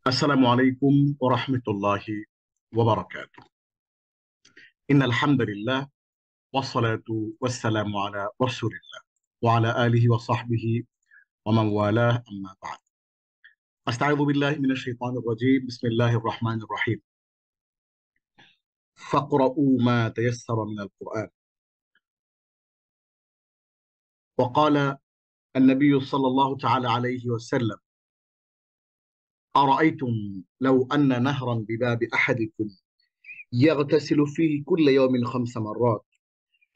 السلام عليكم ورحمة الله وبركاته. إن الحمد لله والصلاة والسلام على رسول الله وعلى آله وصحبه ومن والاه، أما بعد. أستعيذ بالله من الشيطان الرجيم. بسم الله الرحمن الرحيم. فاقرؤوا ما تيسر من القرآن. وقال النبي صلى الله تعالى عليه وسلم: أرأيتم لو أن نهرا بباب أحدكم يغتسل فيه كل يوم 5 مرات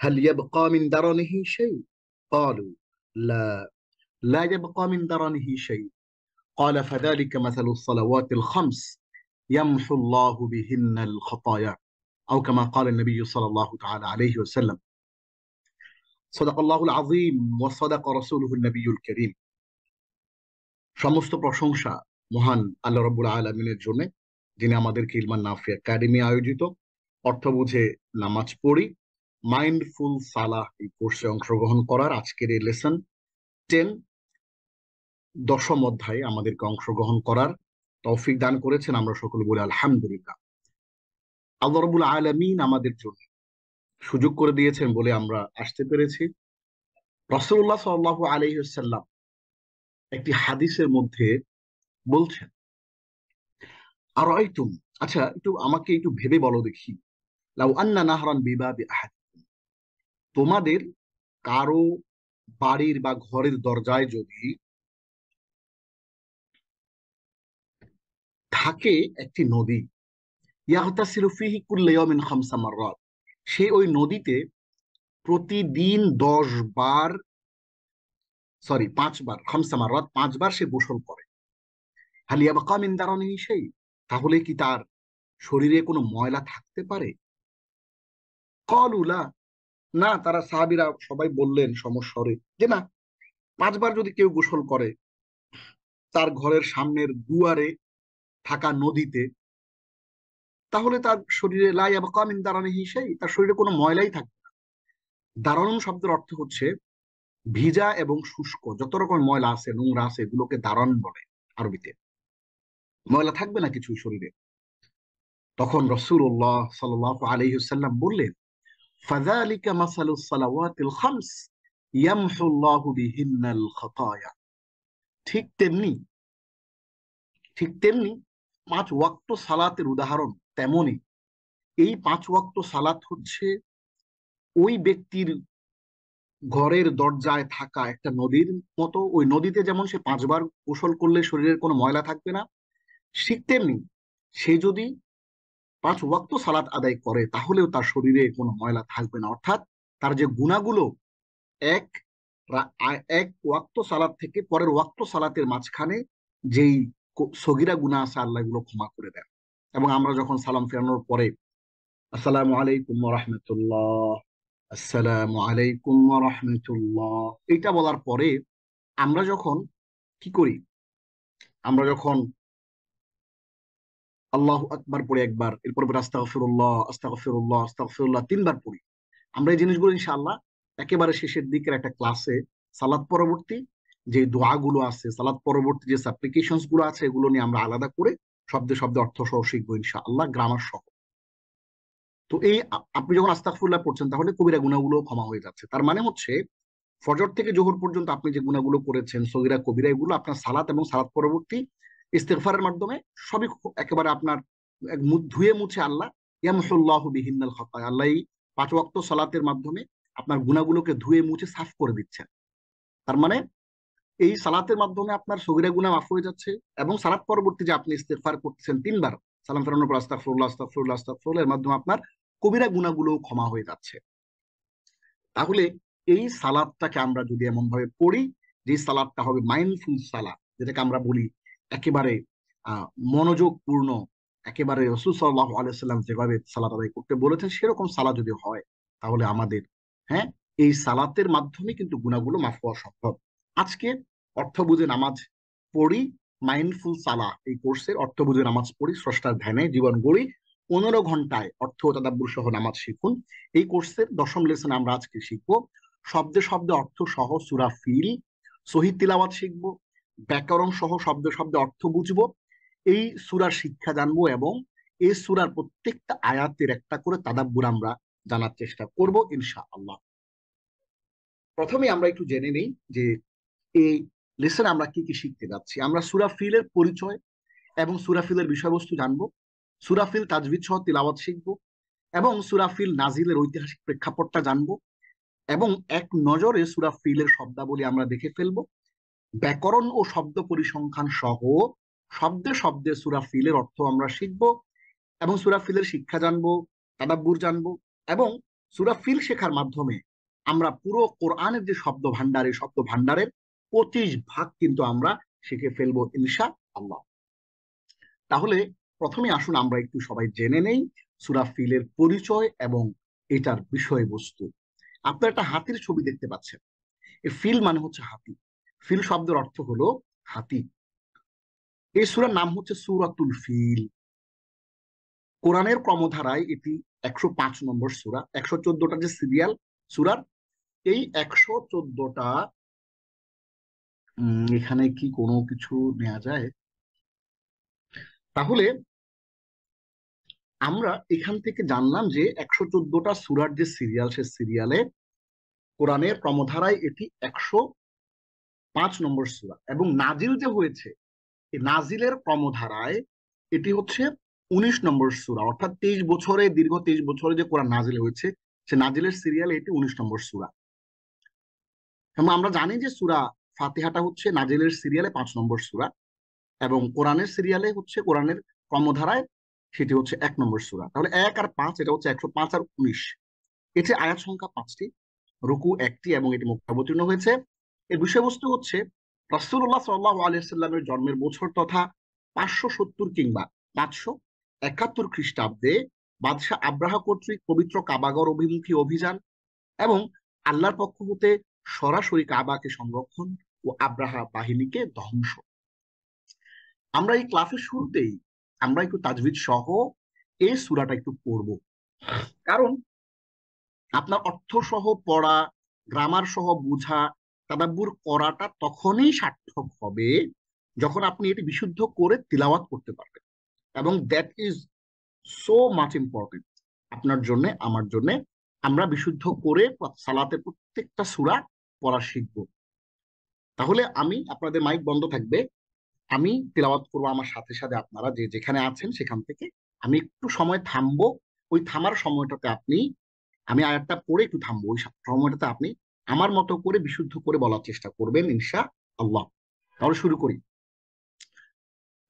هل يبقى من درنه شيء؟ قالوا: لا، لا يبقى من درنه شيء. قال: فذلك مثل الصلوات الخمس يمحو الله بهن الخطايا، أو كما قال النبي صلى الله تعالى عليه وسلم. صدق الله العظيم وصدق رسوله النبي الكريم। সমস্ত প্রশংসা মহান আল্লাহ রাব্বুল আলামিনের জন্য, যিনি আমাদেরকে ইলমান নাফি একাডেমি আয়োজিত অর্থ বুঝে নামাজ পড়ি মাইন্ডফুল সালাহ এই কোর্সে অংশগ্রহণ করার আজকের এই লেসন 10 দশম অধ্যায়ে আমাদেরকে অংশগ্রহণ করার তৌফিক দান করেছেন। আমরা সকলে বলি আলহামদুলিল্লাহ। আল্লাহ রাব্বুল আলামিন আমাদের জন্য সুযোগ করে দিয়েছেন বলে আমরা আসতে পেরেছি। রাসূলুল্লাহ সাল্লাল্লাহু আলাইহি ওয়াসাল্লাম একটি হাদিসের মধ্যে বলছেন, আরাইতুম, আচ্ছা একটু আমাকে একটু ভেবে বলো দেখি, লাউ আন্না নাহরান বিবাবি আহাদিকুম, তোমাদের কারো বাড়ির বা ঘরের দরজায় যদি থাকে একটি নদী, ইয়াগতাসিলু ফিহি কুল্লা ইয়াউমিন 5 মাররাত, সে ওই নদীতে প্রতিদিন 10 বার, 5 বার, 5 মাররাত 5 বার সে গোসল করে। হাল ইয়াবকা মিন দারানিহি শাই, তাহলে কি তার শরীরে কোনো ময়লা থাকতে পারে? ক্বালু লা, না, তারা সাহাবীরা সবাই বললেন সমস্বরে যে না, 5 বার যদি কেউ গোসল করে তার ঘরের সামনের দুয়ারে থাকা নদীতে, তাহলে তার শরীরে লা ইয়াবকা মিন দারানিহি শাই, তার শরীরে কোনো ময়লাই থাকবে না। দারানুন শব্দের অর্থ হচ্ছে ভিজা এবং শুষ্ক, যত রকম ময়লা আছে, নোংরা আছে, এগুলোকে দারান বলে আরবিতে। ময়লা থাকবে না কিছু শরীরে। তখন রাসূলুল্লাহ সাল্লাল্লাহু আলাইহি ওয়াসাল্লাম বললেন, ফাযালিকা মাসালুস সালাওয়াতিল খামস ইয়ামহু আল্লাহু বিহিন্নাল খাতায়া, ঠিক তেমনি, ঠিক তেমনি 5 ওয়াক্ত সালাতের উদাহরণ তেমনি। এই 5 ওয়াক্ত সালাত হচ্ছে ওই ব্যক্তির ঘরের দরজায় থাকা একটা নদীর মতো। ওই নদীতে যেমন সে 5 বার গোসল করলে শরীরের কোনো ময়লা থাকবে না, ঠিক তেমনি সে যদি 5 ওয়াক্ত সালাত আদায় করে তাহলেও তার শরীরে কোনো ময়লা থাকবে না। অর্থাৎ তার যে গুনাহগুলো এক এক ওয়াক্ত সালাত থেকে পরের ওয়াক্ত সালাতের মাঝখানে যেই সগীরা গুনাহ আছে, আল্লাহ এগুলো ক্ষমা করে দেন। এবং আমরা যখন সালাম ফেরানোর পরে আসসালামু আলাইকুম ওয়া রাহমাতুল্লাহ, আসসালামু আলাইকুম ওয়া রাহমাতুল্লাহ, এটা বলার পরে আমরা যখন কি করি, আমরা যখন আল্লাহু আকবার পড়ি একবার, এরপর আস্তাগফিরুল্লাহ আস্তাগফিরুল্লাহ আস্তাগফিরুল্লাহ 3 বার পড়ি। আমরা এই জিনিসগুলো ইনশাআল্লাহ একেবারে শেষের দিকের একটা ক্লাসে সালাত পরবর্তী যে দোয়াগুলো আছে, সালাত পরবর্তী যে সাপ্লিকেশনস গুলো আছে, এগুলো নিয়ে আমরা আলাদা করে শব্দে শব্দে অর্থ সহ শিখবো ইনশাআল্লাহ, গ্রামার সহ। তো এই আপনি যখন আস্তাগফিরুল্লাহ পড়ছেন তাহলে কবিরা গুনাহগুলো ক্ষমা হয়ে যাচ্ছে। তার মানে হচ্ছে ফজর থেকে জোহর পর্যন্ত আপনি যে গুনাহগুলো করেছেন, সগীরা কবিরা, এগুলো আপনার সালাত এবং সালাত পরবর্তী ইস্তেগফারের মাধ্যমে সবই একেবারে আপনার ধুয়ে মুছে আল্লাহ ইয়ামহুল্লাহু বিহিন্নাল খাতায়া, আল্লাহ এই 5 ওয়াক্ত সালাতের মাধ্যমে আপনার গুনাহগুলোকে ধুয়ে মুছে সাফ করে দিচ্ছেন। তার মানে এই সালাতের মাধ্যমে আপনার সগীরা গুনাহ মাফ হয়ে যাচ্ছে, এবং সালাত পরবর্তী যে আপনি ইস্তেগফার করতেছেন 3 বার, সালাম ফেরানোর পর আস্তাগফিরুল্লাহ আস্তাগফিরুল্লাহ আস্তাগফিরুল্লাহ, এর মাধ্যমে আপনার কবিরা গুনাহগুলোও ক্ষমা হয়ে যাচ্ছে। তাহলে এই সালাদটাকে আমরা যদি এমন ভাবে পড়ি, যে সালাদটা হবে মাইন্ডফুল সালাদ, যেটাকে আমরা বলি একেবারে মনোযোগ পূর্ণ, একেবারে রাসূল সাল্লাল্লাহু আলাইহি ওয়াসাল্লাম যেভাবে সালাত আদায় করতে বলেছেন সেরকম সালাত যদি হয়, তাহলে আমাদের হ্যাঁ এই সালাতের মাধ্যমে কিন্তু গুনাহগুলো মাফ হওয়া সম্ভব। আজকে অর্থ বুঝে নামাজ পড়ি মাইন্ডফুল সালাহ এই কোর্সের অর্থ বুঝে নামাজ পড়ি, স্রষ্টার ধ্যানে জীবন গড়ি, 15 ঘন্টায় অর্থ তাদাব্বুর সহ নামাজ শিখুন। এই কোর্সের দশম লেসন আমরা আজকে শিখবো শব্দে শব্দে অর্থ সহ সূরা ফিল, সহিহ তিলাওয়াত শিখবো, ব্যাকরণ সহ শব্দে শব্দে অর্থ বুঝবো এই সূরার শিক্ষা জানবো এবং এই সূরার প্রত্যেকটা আয়াতের একটা করে তাদাব্বুর আমরা জানার চেষ্টা করব ইনশাআল্লাহ। প্রথমে আমরা একটু জেনে নেই যে এই লেসনে আমরা কি কি শিখতে যাচ্ছি। আমরা সূরা ফিলের পরিচয় এবং সূরা ফিলের বিষয়বস্তু জানবো, সূরা ফিল তাজবিদ সহ তিলাওয়াত শিখবো এবং সূরা ফিল নাজিলের ঐতিহাসিক প্রেক্ষাপটটা জানবো এবং এক নজরে সূরা ফিলের শব্দাবলী আমরা দেখে ফেলবো, ব্যাকরণ ও শব্দ পরিসংখ্যান সহ শব্দে শব্দে সূরা ফিলের অর্থ আমরা শিখবো এবং সূরা ফিলের শিক্ষা জানবো, তাদাব্বুর জানবো এবং সূরা ফিল শেখার মাধ্যমে আমরা পুরো কোরআনের যে শব্দ ভান্ডার, এই শব্দ ভান্ডারের 25 ভাগ কিন্তু আমরা শিখে ফেলবো ইনশাআল্লাহ। তাহলে প্রথমে আসুন আমরা একটু সবাই জেনে নেই সূরা ফিলের পরিচয় এবং এটার বিষয়বস্তু। আপনারা একটা হাতির ছবি দেখতে পাচ্ছেন। এই ফিল মানে হচ্ছে হাতি। ফিল শব্দের অর্থ হলো হাতি। এই সূরার নাম হচ্ছে সূরাতুল ফিল। কোরআনের ক্রমধারায় এটি 105 নম্বর সূরা। 114টা যে সিরিয়াল সূরার, এই 114টা এখানে কি কোনো কিছু নেওয়া যায়? তাহলে আমরা এখান থেকে জানলাম যে 114টা সূরার যে সিরিয়াল, সে সিরিয়ালে কোরআনের ক্রমধারায় এটি 105 নম্বর সূরা এবং নাজিল যে হয়েছে, এই নাজিলের ক্রমধারায় এটি হচ্ছে 19 নম্বর সূরা। অর্থাৎ 23 বছরে, দীর্ঘ 23 বছরে যে কোরআন নাজিল হয়েছে, সে নাজিলের সিরিয়ালে এটি 19 নম্বর সূরা। এবং আমরা জানি যে সূরা ফাতিহাটা হচ্ছে নাজিলের সিরিয়ালে 5 নম্বর সূরা এবং কোরআনের সিরিয়ালে হচ্ছে, কোরআনের ক্রমধারায় সেটি হচ্ছে 1 নম্বর সূরা। তাহলে 1 আর 5 এটা হচ্ছে 105 আর 19। এটি আয়াত সংখ্যা 5টি, রুকু 1টি এবং এটি মক্কা অবতীর্ণ হয়েছে। এর বিষয়বস্তু হচ্ছে রাসূলুল্লাহ সাল্লাল্লাহু আলাইহি সাল্লামের জন্মের বছর তথা 570 কিংবা 571 খ্রিস্টাব্দে বাদশাহ আব্রাহা কর্তৃক পবিত্র কাবাগর অভিমুখী অভিযান এবং আল্লাহর পক্ষ হতে সরাসরি কাবাকে সংরক্ষণ ও আব্রাহা বাহিনীকে ধ্বংস। আমরা এই ক্লাসের শুরুতেই আমরা একটু তাজবিদ সহ এই সূরাটা একটু পড়ব, কারণ আপনার অর্থ সহ পড়া, গ্রামার সহ বোঝা, তাদাব্বুর করাটা তখনই সার্থক হবে যখন আপনি এটি বিশুদ্ধ করে তিলাওয়াত করতে পারবেন। এবং that is so much important আপনার জন্য, আমার জন্য। আমরা বিশুদ্ধ করে সালাতের প্রত্যেকটা সূরা পড়া শিখব। তাহলে আমি, আপনাদের মাইক বন্ধ থাকবে, আমি তিলাওয়াত করবো, আমার সাথে সাথে আপনারা যে যেখানে আছেন সেখান থেকে আমি একটু সময় থামবো। ওই থামার সময়টাতে আপনি, আমি আয়াতটা পড়ে একটু থামবো, ওই সময়টাতে আপনি আমার মতো করে বিশুদ্ধ করে বলার চেষ্টা করবেন ইনশাআল্লাহ। তাহলে শুরু করি।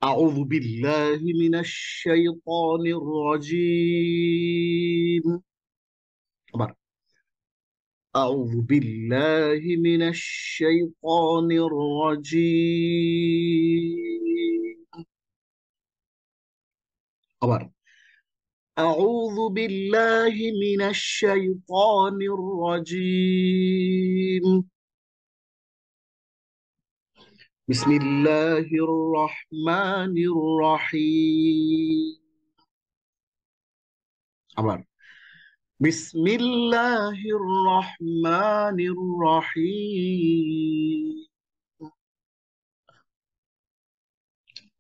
আউযু বিল্লাহি মিনাশ শাইতানির রাজীম। আবার আউযু বিল্লাহি মিনাশ শাইতানির রাজীম। আবার أعوذ بالله من الشيطان الرجيم. بسم الله الرحمن الرحيم. আবার بسم الله الرحمن الرحيم.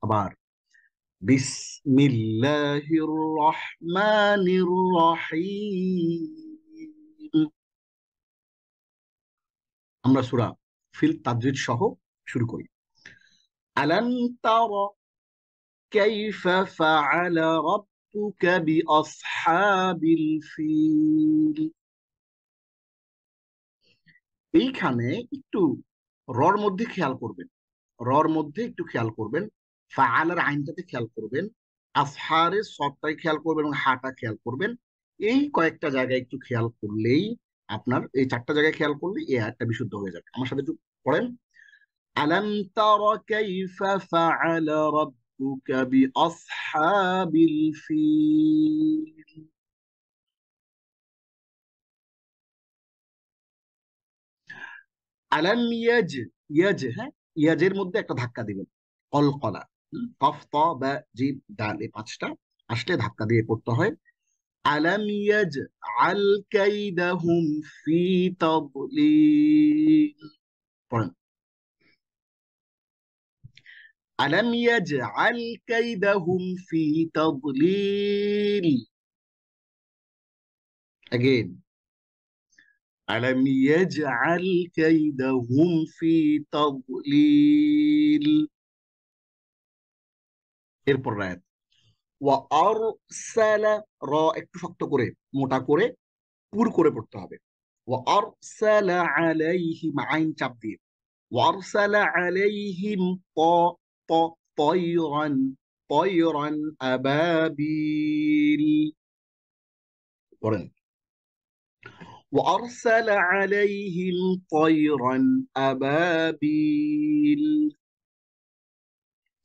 আবার بسم الله الرحمن الرحيم. আমরা সূরা ফিল তাজউইদ সহ শুরু করি। আলাম তারা কাইফা ফাআলা রাব্বুকা বিআসহাবিল ফিল। এইখানে একটু রর মধ্যে খেয়াল করবেন, রর মধ্যে একটু খেয়াল করবেন, ফাআলার আইনটাতে খেয়াল করবেন, আসহারের সদটাই খেয়াল করবেন এবং হাটা খেয়াল করবেন। এই কয়েকটা জায়গায় একটু খেয়াল করলেই, আপনার এই 4টা জায়গায় খেয়াল করলে এই আয়াতটা বিশুদ্ধ হয়ে যাবে। আমার সাথে একটু পড়েন। আলাম তারা কাইফা ফাআলা রাব্বুকা বিআসহাবিল ফিল। আলাম ইয়াজ, ইয়াজ, হ্যাঁ, ইয়াজের মধ্যে একটা ধাক্কা দিবেন, কলকলা, কফ ত বা জিম দাল, এই 5টা আসলে ধাক্কা দিয়ে পড়তে হয়। আলাম ইয়াজ আল কাইদাহুম ফি তাদলিল। পড়েন। আলাম ইয়াজআল কাইদাহুম ফি তাদলিল। Again, আলাম ইয়াজআল কাইদাহুম ফি তাদলিল। এরপর রায়াত ওয়া আরসালা, র একটু শক্ত করে মোটা করে পুর করে পড়তে হবে। ওয়া আরসালা আলাইহিম, আইন চাপ দিয়ে, ওয়া আরসালা আলাইহিম ত ত তয়রান তয়রান আবাবিল। পড়েন ওয়া আরসালা আলাইহিম তয়রান আবাবিল।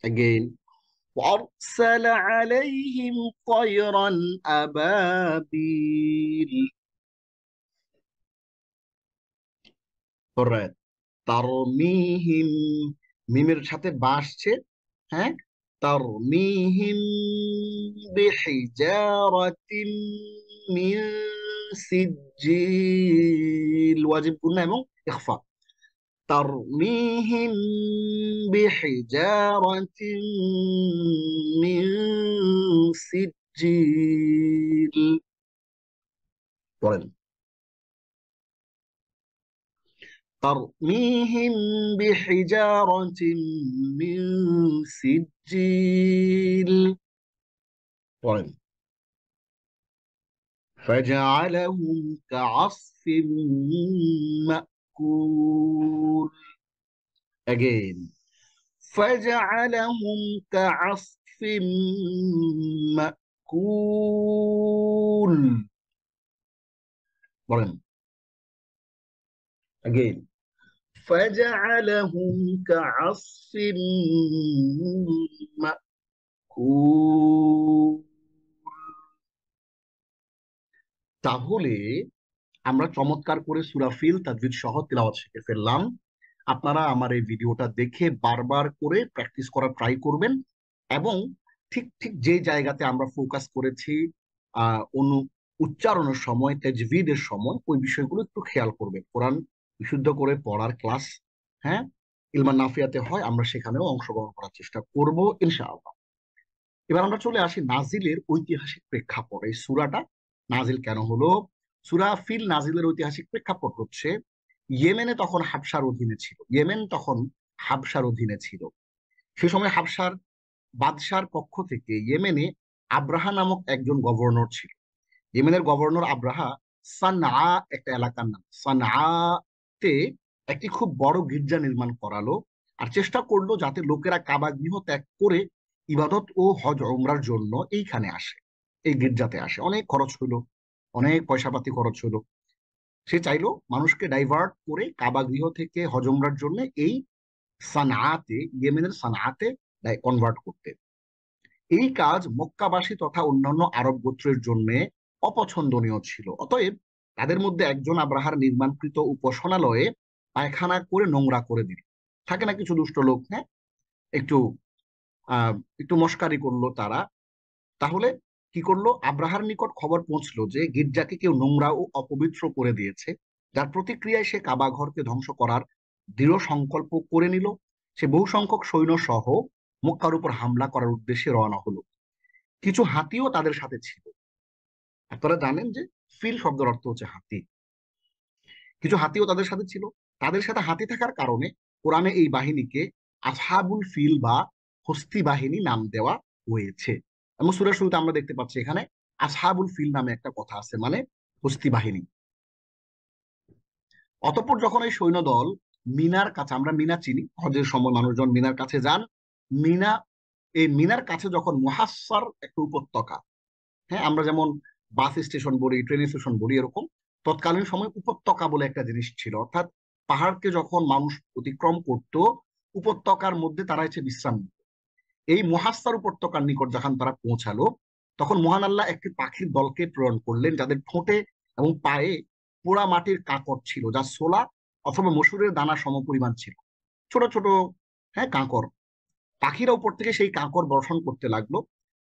Again, وأرسل عليهم طيرا أبابيل. Alright. তারমিহিম, মিমের সাথে বা আসছে, হ্যাঁ, তারমিহিম বিহিজারাতিন মিন সিজ্জিল, ওয়াজিব গুন্না এবং ইখফা। তারমিহিম বিহিজারাতিন মিন সিজ্জিল। পড়েন ترميهم بحجارة من سجيل. পড়েন فجعلهم كعصف مأكول. Again, فجعلهم كعصف مأكول. পড়েন again, فجعلهم كعصف مأكول. তাহলে আমরা চমৎকার করে সূরা ফিল তাজউইদ সহ তিলাওয়াত শিখে ফেললাম। আপনারা আমার এই ভিডিওটা দেখে বারবার করে প্র্যাকটিস করার ট্রাই করবেন এবং ঠিক ঠিক যে জায়গাতে আমরা ফোকাস করেছি উচ্চারণের সময়, তাজউইদের সময়, ওই বিষয়গুলো একটু খেয়াল করবেন। কোরআন বিশুদ্ধ করে পড়ার ক্লাস, হ্যাঁ, ইলমান নাফিয়াতে হয়, আমরা সেখানেও অংশগ্রহণ করার চেষ্টা করব ইনশাআল্লাহ। এবার আমরা চলে আসি নাজিলের ঐতিহাসিক প্রেক্ষাপট। এই সূরাটা নাজিল কেন হলো? সূরা ফিল নাজিলের ঐতিহাসিক প্রেক্ষাপট হচ্ছে ইয়েমেনে তখন হাবশার অধীনে ছিল। ইয়েমেন তখন হাবশার অধীনে ছিল। সে সময় হাবশার বাদশার পক্ষ থেকে ইয়েমেনে আব্রাহা নামক একজন গভর্নর ছিল। ইয়েমেনের গভর্নর আব্রাহা সানআ, একটা এলাকার নাম, সানআতে একটি খুব বড় গির্জা নির্মাণ করালো আর চেষ্টা করলো যাতে লোকেরা কাবা গৃহ ত্যাগ করে ইবাদত ও হজ উমরার জন্য এইখানে আসে, এই গির্জাতে আসে। অনেক খরচ হলো, অনেক পয়সাপাতি খরচ হলো। সে চাইলো মানুষকে ডাইভার্ট করে কাবা গৃহ থেকে হজ উমরার জন্য এই সানআতে, ইয়েমেনের সানআতে কনভার্ট করতে। এই কাজ মক্কাবাসী তথা অন্যান্য আরব গোত্রের জন্য অপছন্দনীয় ছিল। অতএব তাদের মধ্যে একজন আব্রাহার নির্মাণকৃত উপাসনালয়ে পায়খানা করে নোংরা করে দিল। থাকে না কিছু দুষ্ট লোক, হ্যাঁ, একটু একটু মস্কারি করলো তারা। তাহলে কি করলো? আব্রাহার নিকট খবর পৌঁছলো যে গির্জাকে কেউ নোংরা ও অপবিত্র করে দিয়েছে, যার প্রতিক্রিয়ায় সে কাবা ঘরকে ধ্বংস করার দৃঢ় সংকল্প করে নিল। সে বহু সংখ্যক সৈন্য সহ মক্কার উপর হামলা করার উদ্দেশ্যে রওনা হলো। কিছু হাতিও তাদের সাথে ছিল। আপনারা জানেন যে ফিল শব্দের অর্থ হচ্ছে হাতি। কিছু হাতিও তাদের সাথে ছিল। তাদের সাথে হাতি থাকার কারণে কোরআনে এই বাহিনীকে আসহাবুল ফিল বা হস্তি বাহিনী নাম দেওয়া হয়েছে। এবং সূরা শুরুতে আমরা দেখতে পাচ্ছি এখানে আসহাবুল ফিল নামে একটা কথা আছে, মানে হস্তি বাহিনী। অতঃপর যখন এই সৈন্যদল মিনার কাছে, আমরা মিনা চিনি, হজের সময় মানুষজন মিনার কাছে যান। মিনা, এই মিনার কাছে যখন মুহাসসার একটা উপত্যকা, হ্যাঁ, আমরা যেমন বাস স্টেশন বলি, ট্রেন স্টেশন বলি, এরকম তৎকালীন সময় উপত্যকা বলে একটা জিনিস ছিল। অর্থাৎ পাহাড়কে যখন মানুষ অতিক্রম করত, উপত্যকার মধ্যে তারা এসে বিশ্রাম নিত। এই মুহাসসার উপত্যকার নিকট যখন তারা পৌঁছালো, তখন মহান আল্লাহ একটি পাখির দলকে প্রেরণ করলেন যাদের ঠোঁটে এবং পায়ে পোড়া মাটির কাঁকর ছিল, যা ছোলা অথবা মসুরের দানা সমপরিমাণ ছিল। ছোট ছোট, হ্যাঁ, কাঁকর। পাখিরা উপর থেকে সেই কাঁকর বর্ষণ করতে লাগলো।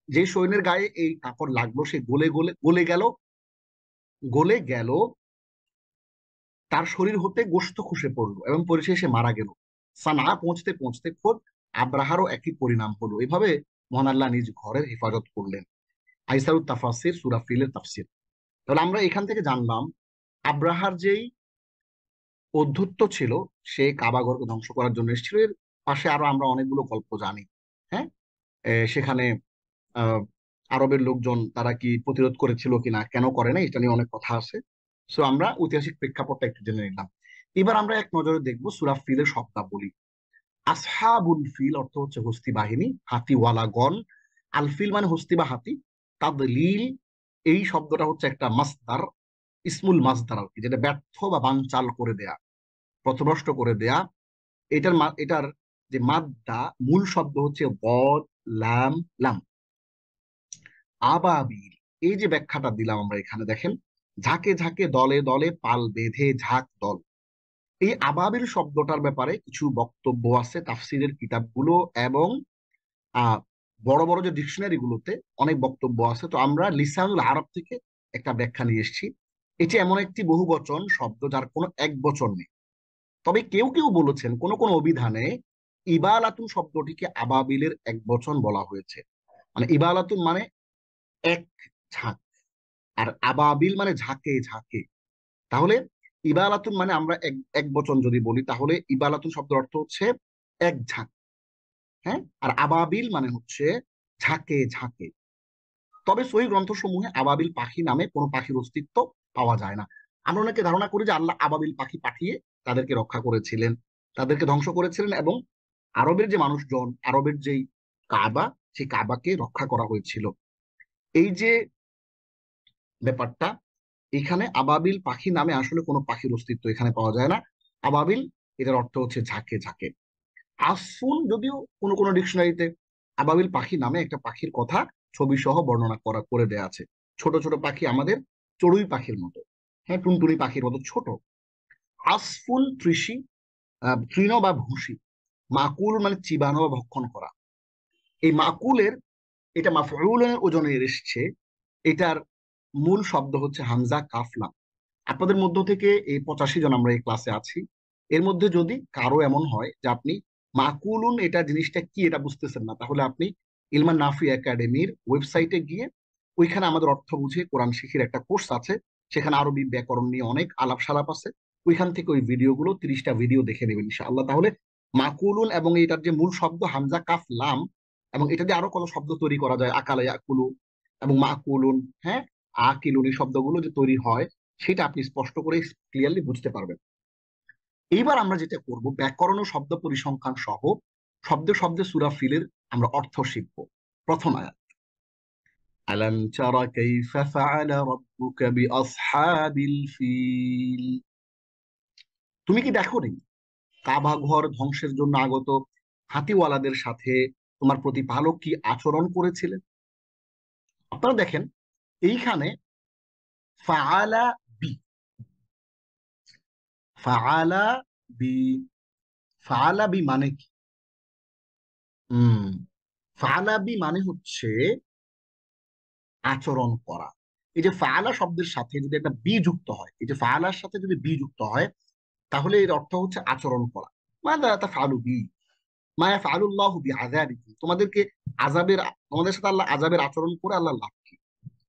যে সৈন্যের গায়ে এই কাঁকর লাগলো সে গলে গলে গলে গেল, তার শরীর হতে গোশত খসে পড়লো এবং পরিশেষে মারা গেল। সানা পৌঁছতে পৌঁছতে খোদ আব্রাহারও একই পরিণাম হলো। এভাবে মহান আল্লাহ নিজ ঘরের হেফাজত করলেন। আইসারুত তাফাসির সূরা ফিলের তাফসির। তাহলে আমরা এখান থেকে জানলাম আব্রাহার যেই অধ্যত্ব ছিল, সে কাবাঘরকে ধ্বংস করার জন্য এসেছিল। এর পাশে আরো আমরা অনেকগুলো গল্প জানি। হ্যাঁ, সেখানে আহ, আরবের লোকজন তারা কি প্রতিরোধ করেছিল কিনা, কেন করে না, এটা নিয়ে অনেক কথা আছে। সো আমরা ঐতিহাসিক প্রেক্ষাপটটা একটু জেনে নিলাম। এবার আমরা এক নজরে দেখবো সূরা ফিলের শব্দাবলী। আসহাবুল ফিল অর্থ হচ্ছে হস্তি বাহিনী, হাতিওয়ালাগণ। আল ফিল মানে হস্তি বা হাতি। তাদলিল, এই শব্দটা হচ্ছে একটা মাসদার, ইসমুল মাসদার আর কি, যেটা ব্যর্থ বা বানচাল করে দেয়া, পথভ্রষ্ট করে দেয়া। এটার যে মাদ্দা, মূল শব্দ হচ্ছে বদ লাম লাম। আবাবিল, এই যে ব্যাখ্যাটা দিলাম আমরা এখানে দেখেন, ঝাঁকে ঝাঁকে দলে দলে পাল বেঁধে ঝাঁক দল। এই আবাবিল শব্দটার ব্যাপারে কিছু বক্তব্য আছে তাফসীরের কিতাবগুলো এবং আহ বড় বড় যে ডিকশনারি গুলোতে অনেক বক্তব্য আছে। তো আমরা লিসানুল আরব থেকে একটা ব্যাখ্যা নিয়ে এসেছি। এটি এমন একটি বহুবচন শব্দ যার কোনো এক বচন নেই। তবে কেউ কেউ বলেছেন কোন কোন অভিধানে ইবালাতুন শব্দটিকে আবাবিলের এক বচন বলা হয়েছে। মানে ইবালাতুন মানে এক ঝাঁক, আর আবাবিল মানে ঝাঁকে ঝাঁকে। তাহলে ইবালাতুন মানে আমরা এক এক বচন যদি বলি, তাহলে ইবালাতুন শব্দের অর্থ হচ্ছে এক ঝাঁক। হ্যাঁ, আর আবাবিল মানে হচ্ছে ঝাঁকে ঝাঁকে। তবে সহিহ গ্রন্থসমূহে আবাবিল পাখি নামে কোনো পাখির অস্তিত্ব পাওয়া যায় না। আমরা অনেকে ধারণা করি যে আল্লাহ আবাবিল পাখি পাঠিয়ে তাদেরকে রক্ষা করেছিলেন, তাদেরকে ধ্বংস করেছিলেন, এবং আরবের যে মানুষজন, আরবের যেই কাবা, সেই কাবাকে রক্ষা করা হয়েছিল। এই যে ব্যাপারটা, এখানে আবাবিল পাখি নামে আসলে কোনো পাখির অস্তিত্ব এখানে পাওয়া যায় না। আবাবিল এটার অর্থ হচ্ছে ঝাঁকে ঝাঁকে। আসফুন, যদিও কোনো কোনো ডিকশনারিতে আবাবিল পাখি নামে একটা পাখির কথা ছবি সহ বর্ণনা করে দেয়া আছে। ছোট ছোট পাখি, আমাদের চড়ুই পাখির মতো, হ্যাঁ, টুনটুনি পাখির মতো ছোট। আসফুন তৃষি, তৃণ বা ভুসি। মাকুল মানে চিবানো বা ভক্ষণ করা। এই মাকুলের, এটা মাফউলের ওজনে এসছে। এটার মূল শব্দ হচ্ছে হামজা কাফলাম। আপনাদের মধ্য থেকে এই 85 জন আমরা এই ক্লাসে আছি, এর মধ্যে যদি কারো এমন হয় যে আপনি মাকুলুন এটা জিনিসটা কি এটা বুঝতেছেন না, তাহলে আপনি ইলমান নাফি একাডেমির ওয়েবসাইটে গিয়ে, ওইখানে আমাদের অর্থ বুঝে কোরআন শিখির একটা কোর্স আছে। সেখানে আরবি ব্যাকরণ নিয়ে অনেক আলাপ সালাপ আছে। ওইখান থেকে ওই ভিডিওগুলো 30টা ভিডিও দেখে নেবেন ইনশাআল্লাহ। তাহলে মাকুলুন এবং এটার যে মূল শব্দ হামজা কাফ লাম, এবং এটা দিয়ে আরো কত শব্দ তৈরি করা যায়, আকালা ইয়াকুলু এবং মাকুলুন, হ্যাঁ, আকিলুন, এই শব্দগুলো যে তৈরি হয় সেটা আপনি স্পষ্ট করে ক্লিয়ারলি বুঝতে পারবেন। এইবার আমরা যেটা করব, ব্যাকরণ ও শব্দ পরিসংখ্যান সহ শব্দে শব্দে সূরা ফিলের আমরা অর্থ শিখব। প্রথম আয়াত, আলাম তারা কাইফা ফাআলা রাব্বুকা বিআসহাবিল ফিল। তুমি কি দেখোনি কাবা ঘর ধ্বংসের জন্য আগত হাতিওয়ালাদের সাথে তোমার প্রতিপালক কি আচরণ করেছিলেন? আপনারা দেখেন এইখানে ফাআলা বি, ফাআলা বি, ফাআলা বি মানে কি? হম, ফাআলা বি মানে হচ্ছে আচরণ করা। এই যে ফাআলা শব্দের সাথে যদি একটা বি যুক্ত হয়, এই যে ফাআলার সাথে যদি বি যুক্ত হয়, তাহলে এর অর্থ হচ্ছে আচরণ করা। মাযা তাফআলু বি, মা ইয়াফআলুল্লাহু বিআযাবিকুম, তোমাদেরকে আযাবের, তোমাদের সাথে আল্লাহ আযাবের আচরণ করে আল্লাহ লাভ কি?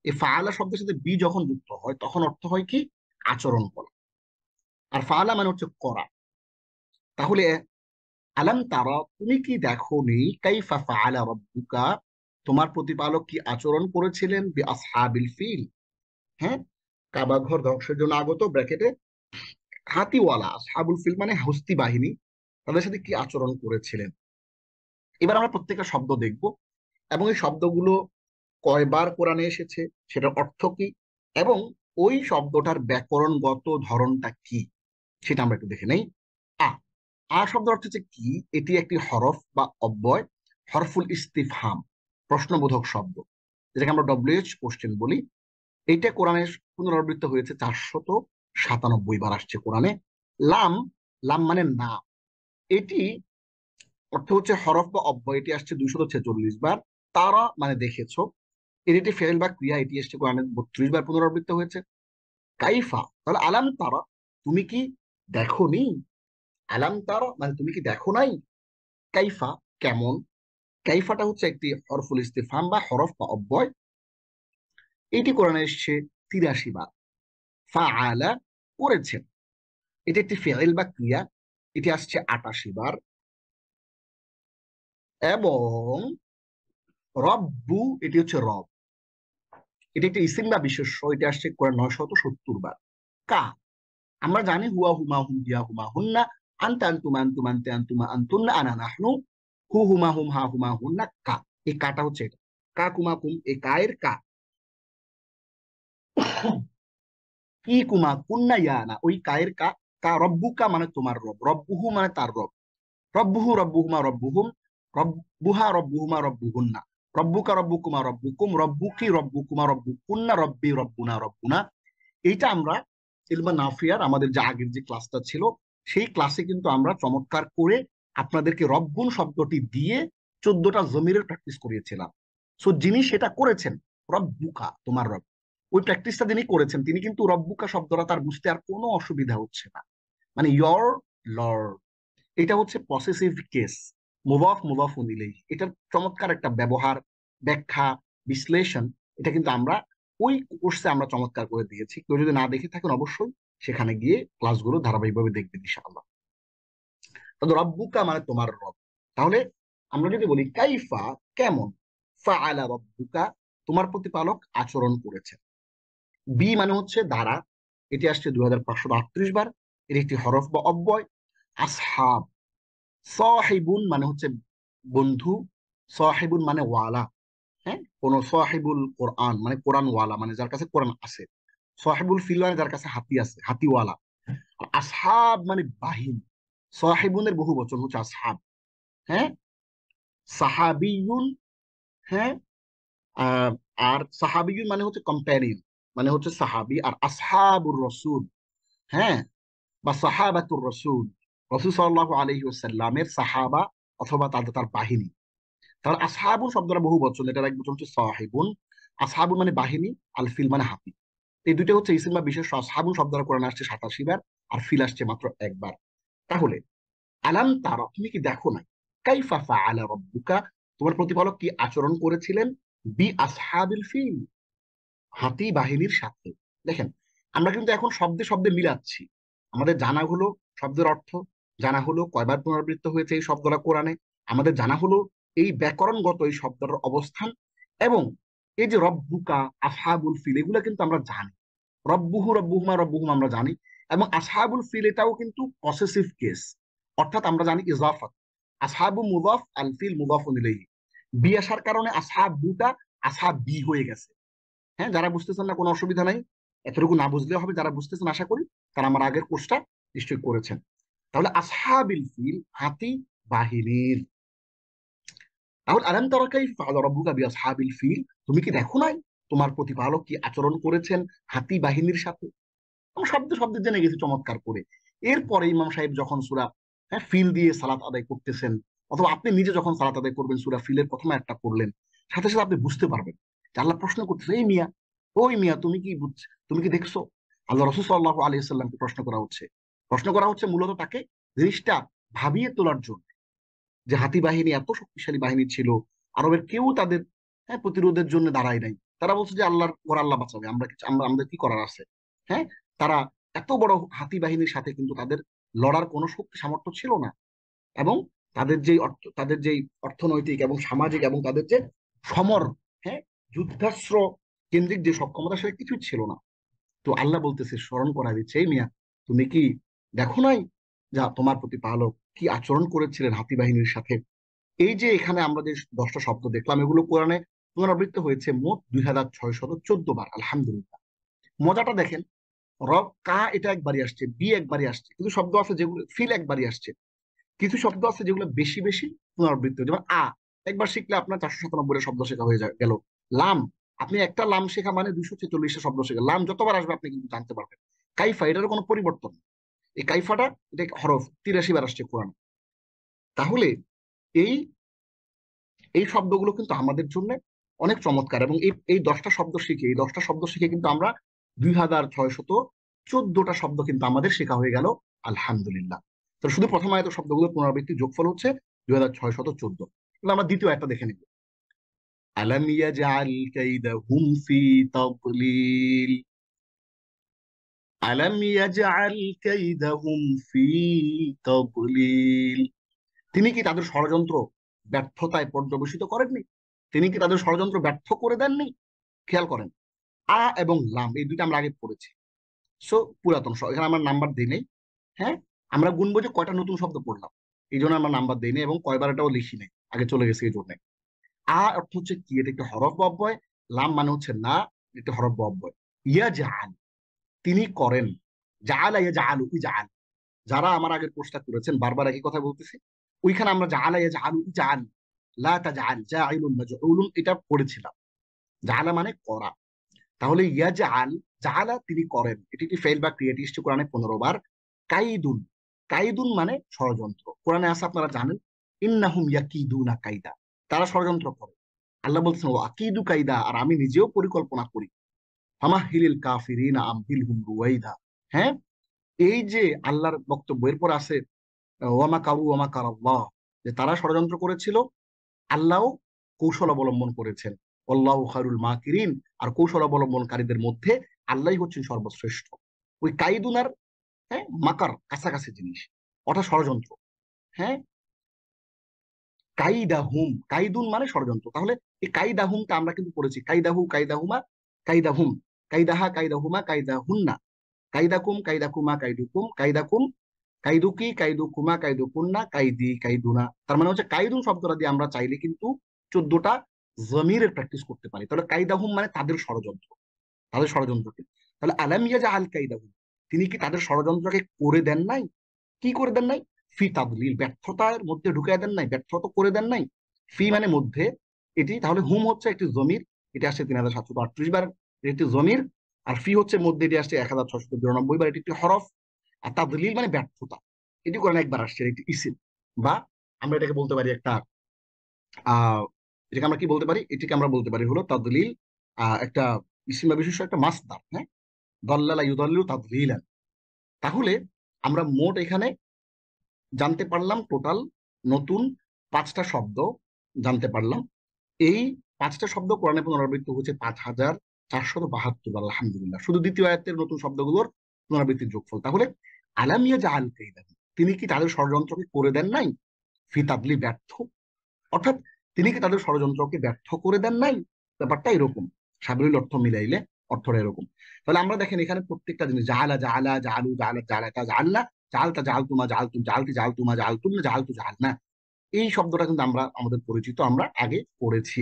এই ফাআলা শব্দের সাথে বি যখন যুক্ত হয় তখন অর্থ হয় কি? আচরণ করা। আর ফাআলা মানে হচ্ছে করা। তাহলে আলাম তারা, তুমি কি দেখোনি কাইফা ফাআলা রাব্বুকা, তোমার প্রতিপালক কি আচরণ করেছিলেন বিআসহাবিল ফিল, হ্যাঁ, কাবা ঘর ধ্বংসের জন্য আগত ব্র্যাকেটে হাতিওয়ালা, আসহাবুল ফিল মানে হস্তি বাহিনী, তাদের সাথে কি আচরণ করেছিলেন। এবার আমরা প্রত্যেকটা শব্দ দেখব এবং এই শব্দগুলো কয়বার কোরআনে এসেছে, সেটার অর্থ কি, এবং ওই শব্দটার ব্যাকরণগত ধরনটা কি, সেটা আমরা একটু দেখে নেই। আ, আ শব্দ অর্থ হচ্ছে কি? এটি একটি হরফ বা অব্যয়, হরফুল ইস্তিফহাম, প্রশ্নবোধক শব্দ, যেটাকে আমরা ডব্লিউএইচ কোশ্চেন বলি। এইটা কোরআনে পুনরাবৃত্ত হয়েছে 497 বার আসছে কোরআনে। লাম, লাম মানে না, এটি অর্থ হচ্ছে হরফ বা অব্যয়, এটি আসছে 246 বার। তারা মানে দেখেছো, এটি ফেল বা ক্রিয়া, এটি আসছে কোরআনে 32 বার পুনরাবৃত্ত হয়েছে। কাইফা, তাহলে আলাম তারা, তুমি কি দেখো নি? আলাম তারা মানে তুমি কি দেখো নাই? কাইফা কেমন? কাইফাটা হচ্ছে একটি হরফুল ইস্তিফহাম বা হরফ বা অব্যয়। এটি কোরআনে এসেছে 83 বার। ফাআলা করেছেন, এটি একটি ফেইল বা ক্রিয়া, এটি আসছে 88 বার। এবং রব্বু, এটি হচ্ছে রব, এটি একটি ইসিম বা বিশেষ্য, এটি আসছে কোরআন 970 বার। কা, আমরা জানি হুয়া হুমা হুম হিয়া হুমা হুন্না, আনতা আনতুমা আনতুম আনতে আনতুমা আনতুন্না আনা নাহনু, হু হুমা হুম হা হুমা হুন্না। কা, এই কাটা হচ্ছে এটা। কা কুমা কুম, এই কায়ের কা। কি কুমা কুন্না ইয়া না, ওই কায়ের কা। কা রব্বুকা মানে তোমার রব, রব্বুহু মানে তার রব, রব্বুহু রব্বুহুমা রব্বুহুম, রব্বুহা রব্বুহুমা রব্বুহুন্না, রব্বুকা রব্বুকুমা রব্বুকুম, রব্বুকি রব্বুকুমা রব্বুকুন্না, রব্বি রব্বুনা রব্বুনা। এইটা আমরা ইলমা নাফিয়ার আমাদের যে আগের যে ক্লাসটা ছিল, সেই ক্লাসে কিন্তু আমরা চমৎকার করে আপনাদেরকে রব্বুন শব্দটি দিয়ে 14টা জমিরের প্র্যাকটিস করিয়েছিলাম। সো যিনি সেটা করেছেন, রব্বুকা তোমার রব, ওই প্র্যাকটিসটা যিনি করেছেন তিনি কিন্তু রব্বুকা শব্দটা তার বুঝতে আর কোনো অসুবিধা হচ্ছে না, মানে ইয়র লর্ড। এটা হচ্ছে পসেসিভ কেস, মুদাফ মুদাফুন ইলাইহি। এটার চমৎকার একটা ব্যবহার, ব্যাখ্যা, বিশ্লেষণ, এটা কিন্তু আমরা ওই কোর্সে আমরা চমৎকার করে দিয়েছি। কেউ যদি না দেখে থাকেন অবশ্যই সেখানে গিয়ে ক্লাসগুলো ধারাবাহিকভাবে দেখবেন ইনশাআল্লাহ। তাহলে রব্বুকা মানে তোমার রব। তাহলে আমরা যদি বলি কাইফা কেমন, ফাআলা রব্বুকা তোমার প্রতিপালক আচরণ করেছে। বি মানে হচ্ছে দ্বারা, এটি আসছে 2538 বার, এর একটি হরফ বা অব্যয়। আসহাব, সাহিবুন মানে হচ্ছে বন্ধু, সাহিবুন মানে ওয়ালা, হ্যাঁ, কোন সাহিবুল কোরআন মানে কোরআন ওয়ালা, মানে যার কাছে কোরআন আছে। সাহিবুল ফিল মানে যার কাছে হাতি আছে, হাতিওয়ালা। আর আসহাব মানে বাহিনী, সাহিবুনের বহু বচন হচ্ছে আসহাব, হ্যাঁ। সাহাবিউন, হ্যাঁ। আহ, আর সাহাবিউন মানে হচ্ছে কম্প্যানিয়ন, মানে হচ্ছে সাহাবি। আর আসহাবুর রসুল, হ্যাঁ, বা সাহাবাতুর রসুল, রসুল সাল্লাল্লাহু আলাইহি ওয়াসাল্লামের সাহাবা অথবা তাদের তার বাহিনী। তাহলে আসহাবুন শব্দটা বহু বচন, এটার এক বচন হচ্ছে সাহিবুন। আসহাবুন মানে বাহিনী, আল ফিল মানে হাতি। এই দুটো হচ্ছে ইসিম বা বিশেষ। আসহাবুন শব্দটা কোরআনে আসছে 87 বার, আর ফিল আসছে মাত্র একবার। তাহলে আলাম তারা, তুমি কি দেখো নাই, কাইফা ফাআলা রাব্বুকা তোমার প্রতিপালক কি আচরণ করেছিলেন, বি আসহাবিল ফিল হাতি বাহিনীর সাথে। দেখেন, আমরা কিন্তু এখন শব্দে শব্দে মিলাচ্ছি। আমাদের জানা হলো শব্দের অর্থ, জানা হলো কয়বার পুনরাবৃত্ত হয়েছে এই শব্দটা কোরআনে, আমাদের জানা হলো এই ব্যাকরণগত এই শব্দটার অবস্থান, এবং এই যে রব্বুকা আসহাবুল ফিল এগুলো কিন্তু আমরা জানি। রব্বুহু রব্বুহুমা রব্বুহুম আমরা জানি, এবং আসহাবুল ফিল এটাও কিন্তু পসেসিভ কেস, অর্থাৎ আমরা জানি ইজাফাত। আসহাবু মুদাফ, আল ফিল মুদাফুন ইলাইহি। বি আসার কারণে আসহাবুটা আসহাব বি হয়ে গেছে। হ্যাঁ, যারা বুঝতেছেন না কোনো অসুবিধা নাই, এতটুকু না বুঝলেও হবে। যারা বুঝতেছেন আশা করি তারা আমার আগের কোর্সটা নিশ্চয়ই করেছেন। তাহলে আসহাবিল ফিল হাতি বাহিনীর। তাহলে আলাম তারা কাইফা ফাআলা রাব্বুকা বিআসহাবিল ফিল, তুমি কি দেখো নাই তোমার প্রতিপালক কি আচরণ করেছেন হাতি বাহিনীর সাথে। আমরা শব্দ শব্দের জেনে গেছি চমৎকার করে। এরপরে ইমাম সাহেব যখন সূরা, হ্যাঁ, ফিল দিয়ে সালাত আদায় করতেছেন, অথবা আপনি নিজে যখন সালাত আদায় করবেন সূরা ফিলের প্রথমে একটা করলেন, সাথে সাথে আপনি বুঝতে পারবেন যে আল্লাহ প্রশ্ন করতেছে, এই মিয়া, ওই মিয়া, তুমি কি বুঝছো, তুমি কি দেখছো। আল্লাহ রাসূল সাল্লাল্লাহু আলাইহি সাল্লামকে প্রশ্ন করা হচ্ছে। প্রশ্ন করা হচ্ছে মূলত তাকে জিনিসটা ভাবিয়ে তোলার জন্য, যে হাতি বাহিনী এত শক্তিশালী বাহিনী ছিল, আরবের কেউ তাদের, হ্যাঁ, প্রতিরোধের জন্য দাঁড়ায় নাই। তারা বলছে যে আল্লাহর ওরা আল্লাহ বাঁচাবে, আমরা কিছু, আমরা আমাদের কি করার আছে। হ্যাঁ, তারা এত বড় হাতি বাহিনীর সাথে কিন্তু তাদের লড়ার কোনো শক্তি সামর্থ্য ছিল না, এবং তাদের যেই অর্থ, তাদের যেই অর্থনৈতিক এবং সামাজিক এবং তাদের যে সমর, হ্যাঁ, যুদ্ধাস্ত্র কেন্দ্রিক যে সক্ষমতা সেটা কিছুই ছিল না। তো আল্লাহ বলতেছে, স্মরণ করা দিচ্ছে, এই মিয়া, তুমি কি দেখো নাই যা তোমার প্রতিপালক কি আচরণ করেছিলেন হাতি বাহিনীর সাথে। এই যে এখানে আমরা যে 10টা শব্দ দেখলাম, এগুলো কোরআনে পুনরাবৃত্ত হয়েছে মোট 2614 বার। আলহামদুলিল্লাহ। মজাটা দেখেন, রব কা এটা একবারই আসছে, বি একবারই আসছে, কিছু শব্দ আছে যেগুলো ফিল একবারই আসছে, কিছু শব্দ আছে যেগুলো বেশি বেশি পুনরাবৃত্ত, যেমন একবার শিখলে আপনার 497 শব্দ শেখা হয়ে গেল। লাম, আপনি একটা লাম শেখা মানে 246 শব্দ শেখা। লাম যতবার আসবে আপনি কিন্তু জানতে পারবেন। কাইফা, এটার কোনো পরিবর্তন নেই। এই কাইফাটা, এটা হরফ 83 বার আসছে কোরআন। তাহলে এই এই শব্দগুলো কিন্তু আমাদের জন্য অনেক চমৎকার, এবং এই এই 10টা শব্দ শিখে, এই 10টা শব্দ শিখে কিন্তু আমরা 2614টা শব্দ কিন্তু আমাদের শেখা হয়ে গেল। আলহামদুলিল্লাহ। তো শুধু প্রথম আয়াতের শব্দগুলো পুনরাবৃত্তি যোগফল হচ্ছে 2614। আমরা দ্বিতীয় একটা দেখে নিব। আলাম ইয়াজআল কাইদাহুম ফি তাদলিল, আলাম ইয়াজআল কাইদাহুম ফি তাদলিল। তিনি কি তাদের ষড়যন্ত্র ব্যর্থতায় পর্যবসিত করেননি? তিনি কি তাদের ষড়যন্ত্র ব্যর্থ করে দেননি? খেয়াল করেন, আ এবং লাম এই দুইটা আমরা আগে পড়েছি। সো পুরাতন, এখানে আমার নাম্বার দিই নেই। হ্যাঁ, আমরা গুনবো যে কয়টা নতুন শব্দ পড়লাম, এই জন্য আমরা নাম্বার দিই নেই এবং কয়বার এটাও লিখি নাই, আগে চলে গেছে এই জন্য। আ অর্থ হচ্ছে কি, এটা একটা হরফ বা অব্যয়। লাম মানে হচ্ছে না, এটা হরফ বা অব্যয়। ইয়া জাহাল, তিনি করেন। জাআলা ইয়া জাআলু ইজআল, যারা আমার আগের পোস্টটা করেছেন বারবার একই কথা বলতেছি, ওইখানে আমরা জাআলা ইয়া জাআলু ইজআল, লা তাজআল জাইলুন মাজউলুন এটা পড়েছিলাম। জাআলা মানে করা। তাহলে ইয়া জাআল, জাআলা তিনি করেন, এটি একটি ফেল বা ক্রিয়া, এসেছে কোরআনে 15 বার। কাইদুন, কাইদুন মানে ষড়যন্ত্র, কোরআনে আছে আপনারা জানেন, ইন্নাহুম ইয়াকিদুনা কাইদা, তারা ষড়যন্ত্র করে। আল্লাহ বলছেন ও আকিদু কাইদা, আর আমি নিজেও পরিকল্পনা করি। ফামাহিলিল কাফিরিনা আমহিলহুম রুয়াইদা। হ্যাঁ, এই যে আল্লাহর বক্তব্য, এরপর আছে ওয়ামা কারু ওয়ামা কারাল্লাহ, যে তারা ষড়যন্ত্র করেছিল, আল্লাহ কৌশল অবলম্বন করেছেন। আল্লাহু খায়রুল মাকিরিন, আর কৌশল অবলম্বনকারীদের মধ্যে আল্লাহই হচ্ছেন সর্বশ্রেষ্ঠ। ওই কাইদুনার, হ্যাঁ, মাকার কাছাকাছি জিনিস, অর্থাৎ ষড়যন্ত্র। হ্যাঁ, কাইদাহুম, কাইদুন মানে ষড়যন্ত্র। তাহলে এই কাইদাহুমটা আমরা কিন্তু পড়েছি, কাইদাহু কাইদাহুমা কাইদাহুম, কাইদাহা কাইদাহুমা কাইদাহুন্না, কাইদাকুম কাইদাকুমা কাইদুকুম, কাইদাকুম কাইদুকি কাইদুকুমা কাইদুকুন্না কাইদি কাইদুনা। তার মানে হচ্ছে কাইদুন শব্দটা দিয়ে আমরা চাইলে কিন্তু 14টা জমিরের প্র্যাকটিস করতে পারি। তাহলে কাইদাহুম মানে তাদের ষড়যন্ত্র, তাদের ষড়যন্ত্রকে। তাহলে আলাম ইয়াজআল কাইদাহুম, তিনি কি তাদের ষড়যন্ত্রকে করে দেন নাই? কি করে দেন নাই? ফি তাদলিল, ব্যর্থতার মধ্যে ঢুকিয়ে দেন নাই, ব্যর্থতা করে দেন নাই। ফি মানে মধ্যে, এটি তাহলে হুম হচ্ছে একটি জমির, এটা আসছে 3738 বার, এটি একটি জমির। আর ফি হচ্ছে মধ্যে, এটি আসছে 1692 বার, এটি একটি হরফ। আর তাদলিল মানে ব্যর্থতা, এটি কোরআনে একবার আসছে, একটি ইসিম। বা আমরা এটাকে বলতে পারি একটা আহ এটাকে আমরা কি বলতে পারি, এটিকে আমরা বলতে পারি হলো তাদলিল, একটা ইসিম বা বিশেষ একটা মাসদার। হ্যাঁ, দল্লালা ইউদাল্লিলু তাদলিলান। তাহলে আমরা মোট এখানে জানতে পারলাম টোটাল নতুন 5টা শব্দ জানতে পারলাম। এই 5টা শব্দ কোরআনে পুনরাবৃত্তি হচ্ছে 5472 বার, আলহামদুলিল্লাহ। শুধু দ্বিতীয় আয়াতের নতুন শব্দগুলোর পুনরাবৃত্তির যোগফল। তাহলে আলামিয়া জাহাল কাইদাহু, তিনি কি তাদের ষড়যন্ত্রকে করে দেন নাই? ফি তাদলি ব্যর্থ, অর্থাৎ তিনি কি তাদের ষড়যন্ত্রকে ব্যর্থ করে দেন নাই? ব্যাপারটা এরকম, সাবলীল অর্থ মিলাইলে অর্থটা এরকম। তাহলে আমরা দেখেন এখানে প্রত্যেকটা জিনিস, জাহালা জাহালা জাহালু জাহালা জাহালাতা জাহাল্লা, জাহালতা জাহালতুমা জাহালতুম জাহালতি জাহালতুমা জাহালতুম জাহালতু জাহালনা, এই শব্দটা কিন্তু আমরা আমাদের পরিচিত, আমরা আগে পড়েছি।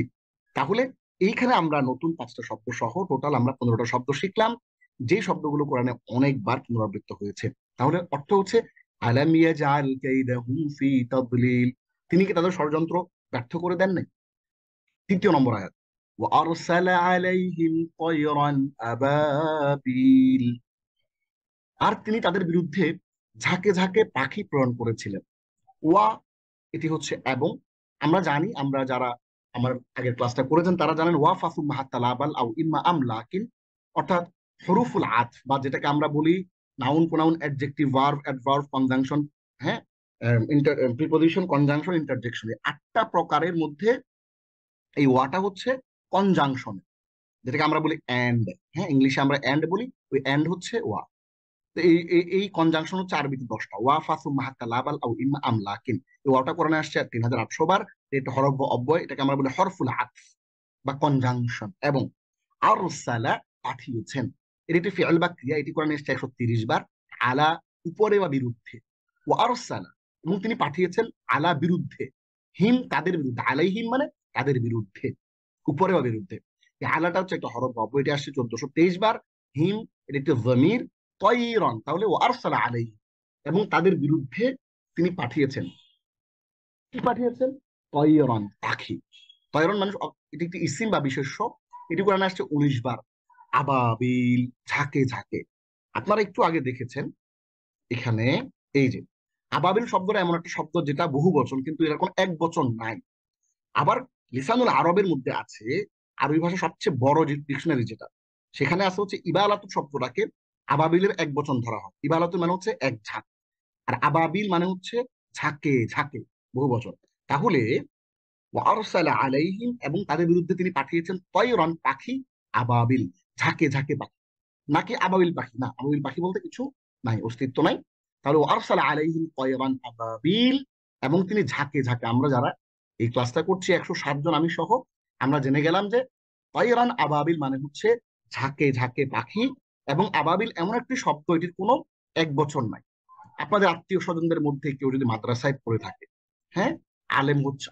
তাহলে এইখানে আমরা নতুন 5টা শব্দ সহ টোটাল আমরা 15টা শব্দ শিখলাম, যে শব্দগুলো কোরআনে অনেকবার পুনরাবৃত্ত হয়েছে। তাহলে অর্থ হচ্ছে আলাম ইয়াজআল কাইদাহুম ফি তাদলিল, তিনি কি তাদের ষড়যন্ত্র ব্যর্থ করে দেন নাই? তৃতীয় নম্বর আয়াত, وأرسل عليهم طيرا أبابيل, আর তিনি তাদের বিরুদ্ধে ঝাঁকে ঝাঁকে পাখি প্রেরণ করেছিলেন। ওয়া, এটি হচ্ছে এবং। আমরা জানি, আমরা যারা আমার আগের ক্লাসটা করেছেন তারা জানেন ওয়া ফাসু মাহাত্তালাবাল আও ইম্মা আমলাকিন, অর্থাৎ হরুফুল আতফ, বা যেটাকে আমরা বলি noun pronoun adjective verb adverb conjunction. হ্যাঁ, প্রিপজিশন কনজাংশন ইন্টারজেকশন, 8টা প্রকারের মধ্যে এই ওয়াটা হচ্ছে কনজাংশন, যেটাকে আমরা বলি অ্যান্ড। হ্যাঁ, ইংলিশে আমরা অ্যান্ড বলি, ওই অ্যান্ড হচ্ছে ওয়া। তো এই কনজাংশন হচ্ছে আরবিতে 10টা, ওয়া ফাসু মাহাত্তা লাবাল আও ইম্মা আমলাকিন। এই ওয়াটা কোরআনে আসছে 3800 বার। এটা হরফ বা অব্যয়, এটাকে আমরা বলি হরফুল আতফ বা কনজাংশন। এবং আরসালা, পাঠিয়েছেন, এটি একটি ফিআল বা ক্রিয়া, এটি কোরআনে এসেছে 130 বার। আলা, উপরে বা বিরুদ্ধে। ওয়া আরসালা, এবং তিনি পাঠিয়েছেন আলা, বিরুদ্ধে। হিম, তাদের বিরুদ্ধে। আলাইহিম মানে তাদের বিরুদ্ধে, উপরে বা বিরুদ্ধে। এই আলাটা হচ্ছে একটা হরফ বা অব্যয়, এটি আসছে 1423 বার। হিম, এটা একটি জমির। তয়রন, তাহলে ও আরসালা আলাইহি, এবং তাদের বিরুদ্ধে তিনি পাঠিয়েছেন। কি পাঠিয়েছেন? তয়রন, পাখি। তয়রন মানে এটি একটি ইসিম বা বিশেষ্য, এটি কোরআনে আসছে 19 বার। আবাবিল, ঝাঁকে ঝাঁকে। আপনারা একটু আগে দেখেছেন এখানে, এই যে আবাবিল শব্দটা এমন একটা শব্দ যেটা বহু বচন, কিন্তু এর কোনো এক বচন নাই। আবার লিসানুল আরবের মধ্যে আছে, আরবি ভাষা সবচেয়ে বড় যে ডিকশনারি যেটা, সেখানে আছে হচ্ছে ইবালাতু শব্দটাকে আবাবিলের এক বচন ধরা হয়। ইবালাতু মানে হচ্ছে এক ঝাঁক, আর আবাবিল মানে হচ্ছে ঝাঁকে ঝাঁকে, বহু বচন। তাহলে ওয়ারসালা আলাইহিম, এবং তাদের বিরুদ্ধে তিনি পাঠিয়েছেন তয়রান পাখি, আবাবিল ঝাঁকে ঝাঁকে পাখি। নাকি আবাবিল পাখি? না, আবাবিল পাখি বলতে কিছু নাই, অস্তিত্ব নাই। তাহলে ওয়ারসালা আলাইহিম তয়রান আবাবিল, এবং তিনি ঝাঁকে ঝাঁকে, আমরা যারা এই ক্লাসটা করছি 160 জন আমি সহ, আমরা জেনে গেলাম যে তয়রান আবাবিল মানে হচ্ছে ঝাঁকে ঝাঁকে পাখি। এবং আবাবিল এমন একটি শব্দ, এটির কোনো এক বছর নাই। আপনাদের আত্মীয় স্বজনদের মধ্যে কেউ যদি মাদ্রাসায় পড়ে থাকে, হ্যাঁ,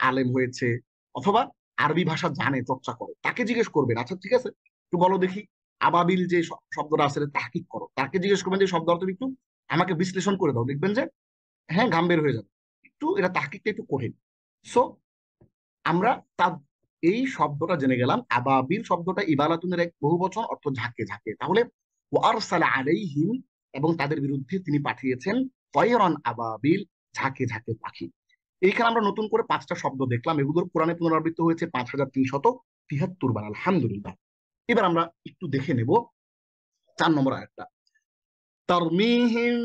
আলেম হয়েছে, অথবা আরবি ভাষা জানে, চর্চা করে, তাকে জিজ্ঞেস করবেন, আচ্ছা ঠিক আছে, একটু বলো দেখি আবাবিল যে শব্দটা আছে তাহকিক করো, তাকে জিজ্ঞেস করবেন যে শব্দ অর্থ একটু আমাকে বিশ্লেষণ করে দাও, দেখবেন যে হ্যাঁ ঘাম বের হয়ে যাবে, একটু এটা তাহকিকটা একটু কঠিন। সো আমরা তার এই শব্দটা জেনে গেলাম। আবাবিল শব্দটা ইবালাতুনের এক বহু বচন, অর্থ ঝাঁকে ঝাঁকে। তাহলে ওয়ারসালা আলাইহিম, এবং তাদের বিরুদ্ধে তিনি পাঠিয়েছেন তয়রান আবাবিল, ঝাঁকে ঝাঁকে পাখি। এইখানে আমরা নতুন করে 5টা শব্দ দেখলাম, এগুলোর কোরআনে পুনরাবৃত্ত হয়েছে 5373 বার, আলহামদুলিল্লাহ। এবার আমরা একটু দেখে নেব 4 নম্বর আয়াতটা। তারমিহিম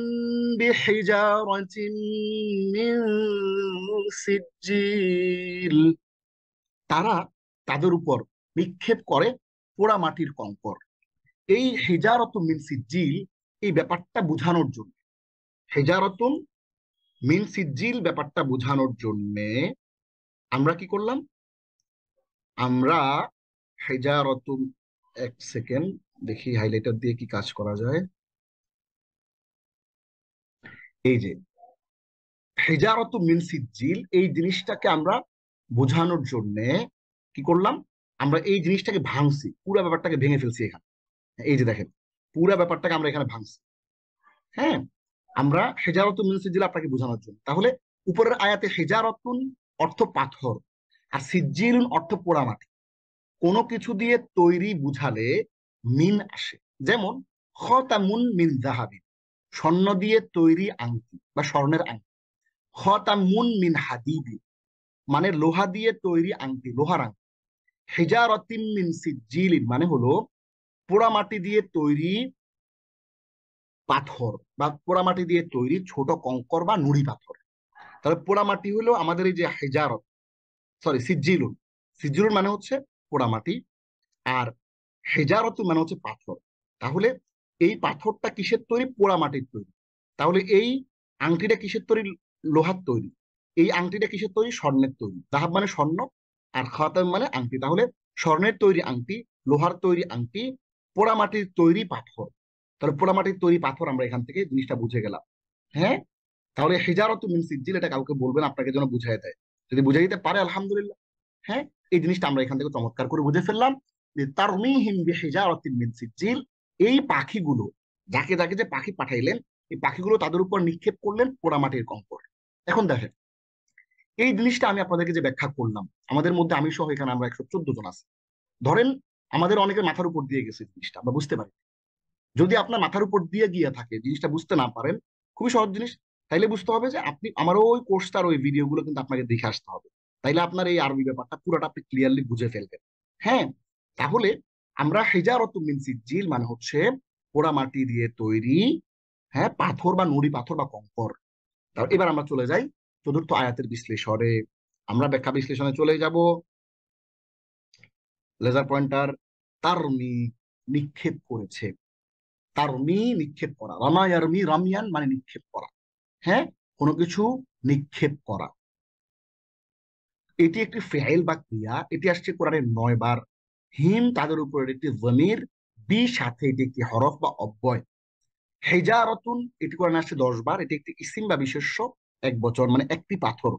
বিহিজারাতিন মিন সিজ্জিল, তারা তাদের উপর নিক্ষেপ করে পোড়া মাটির কঙ্কর। এই হিজারতুম মিন সিজ্জিল, এই ব্যাপারটা বোঝানোর জন্য, হিজারতুম মিন সিজ্জিল ব্যাপারটা বোঝানোর জন্য আমরা কি করলাম, আমরা হিজারতুম, এক সেকেন্ড দেখি হাইলাইটার দিয়ে কি কাজ করা যায়। এই যে হিজারতুম মিন সিজ্জিল, এই জিনিসটাকে আমরা বোঝানোর জন্য কি করলাম, আমরা এই জিনিসটাকে ভাঙছি, পুরো ব্যাপারটাকে ভেঙে ফেলছি এখানে। এই যে দেখেন, পুরো ব্যাপারটাকে আমরা এখানে ভাঙছি। হ্যাঁ, আমরা হেজারতুন মিন সিজ্জিল আপনাকে বোঝানোর জন্য। তাহলে উপরের আয়াতে হেজারতুন অর্থ পাথর, আর সিজ্জিলুন অর্থ পোড়ামাটি। কোনো কিছু দিয়ে তৈরি বুঝালে মিন আসে। যেমন খতামুন মিন যাহাবিন, স্বর্ণ দিয়ে তৈরি আংটি বা স্বর্ণের আংটি। খতামুন মিন হাদিদিন, মানে লোহা দিয়ে তৈরি আংটি, লোহার আংটি। হেজারতিন মিন সিজ্জিলিন মানে হলো পোড়ামাটি দিয়ে তৈরি পাথর, বা পোড়ামাটি দিয়ে তৈরি ছোট কঙ্কর বা নুড়ি পাথর। তাহলে পোড়ামাটি হলো আমাদের এই যে হেজারত, সরি সিজ্জিলুন, সিজ্জিলুন মানে হচ্ছে পোড়ামাটি, আর হেজারত মানে হচ্ছে পাথর। তাহলে এই পাথরটা কিসের তৈরি? পোড়ামাটির তৈরি। তাহলে এই আংটিটা কিসের তৈরি? লোহার তৈরি। এই আংটিটা কিসের তৈরি? স্বর্ণের তৈরি। যাহাব মানে স্বর্ণ, আর খাতাম মানে আংটি। তাহলে স্বর্ণের তৈরি আংটি, লোহার তৈরি আংটি, পোড়ামাটির তৈরি পাথর। তাহলে পোড়ামাটির তৈরি পাথর, আমরা এখান থেকে জিনিসটা বুঝে গেলাম। হ্যাঁ, তাহলে হিজারত মিন সিজ্জিল, এটা কাউকে বলবেন, আপনাকে যেন বুঝাই দেয়। যদি বুঝাই দিতে পারে আলহামদুলিল্লাহ। হ্যাঁ, এই জিনিসটা আমরা এখান থেকে চমৎকার করে বুঝে ফেললাম যে তারমিহিম বিহিজারাতিন মিন সিজ্জিল, এই পাখিগুলো, যাকে যাকে যে পাখি পাঠাইলেন, এই পাখিগুলো তাদের উপর নিক্ষেপ করলেন পোড়ামাটির কঙ্কর। এখন দেখেন, এই জিনিসটা আমি আপনাদেরকে যে ব্যাখ্যা করলাম, আমাদের মধ্যে আমি সহ এখানে আমরা 114 জন আছি। ধরেন আমাদের অনেকের মাথার উপর দিয়ে গেছে জিনিসটা, আমরা বুঝতে পারি। যদি আপনার মাথার উপর দিয়ে গিয়ে থাকে, জিনিসটা বুঝতে না পারেন, খুবই সহজ জিনিস, তাইলে বুঝতে হবে যে আপনি আমার ওই কোর্সটার ওই ভিডিওগুলো কিন্তু আপনাকে দেখে আসতে হবে। তাইলে আপনার এই আরবি ব্যাপারটা পুরোটা আপনি ক্লিয়ারলি বুঝে ফেলবেন। হ্যাঁ, তাহলে আমরা হিজারাতুম মিন সিজ্জিল মানে হচ্ছে পোড়া মাটি দিয়ে তৈরি, হ্যাঁ, পাথর বা নুড়ি পাথর বা কঙ্কর। তাহলে এবার আমরা চলে যাই 4র্থ আয়াতের বিশ্লেষণে। আমরা ব্যাখ্যা বিশ্লেষণে চলে যাব। লেজার পয়েন্টার, তারমি নিক্ষেপ করেছে, তারমি নিক্ষেপ করা, রামায়ারমি রামিয়ান মানে নিক্ষেপ করা। হ্যাঁ, কোনো কিছু নিক্ষেপ করা, এটি একটি ফেইল বা ক্রিয়া। এটি আসছে কোরআনে 9 বার। হিম তাদের উপর একটি জমির, বি সাথে এটি একটি হরফ বা অব্যয়। হেজারতুন এটি কোরআনে আসছে 10 বার। এটি একটি ইসিম বা বিশেষ্য, এক বচন, মানে একটি পাথর।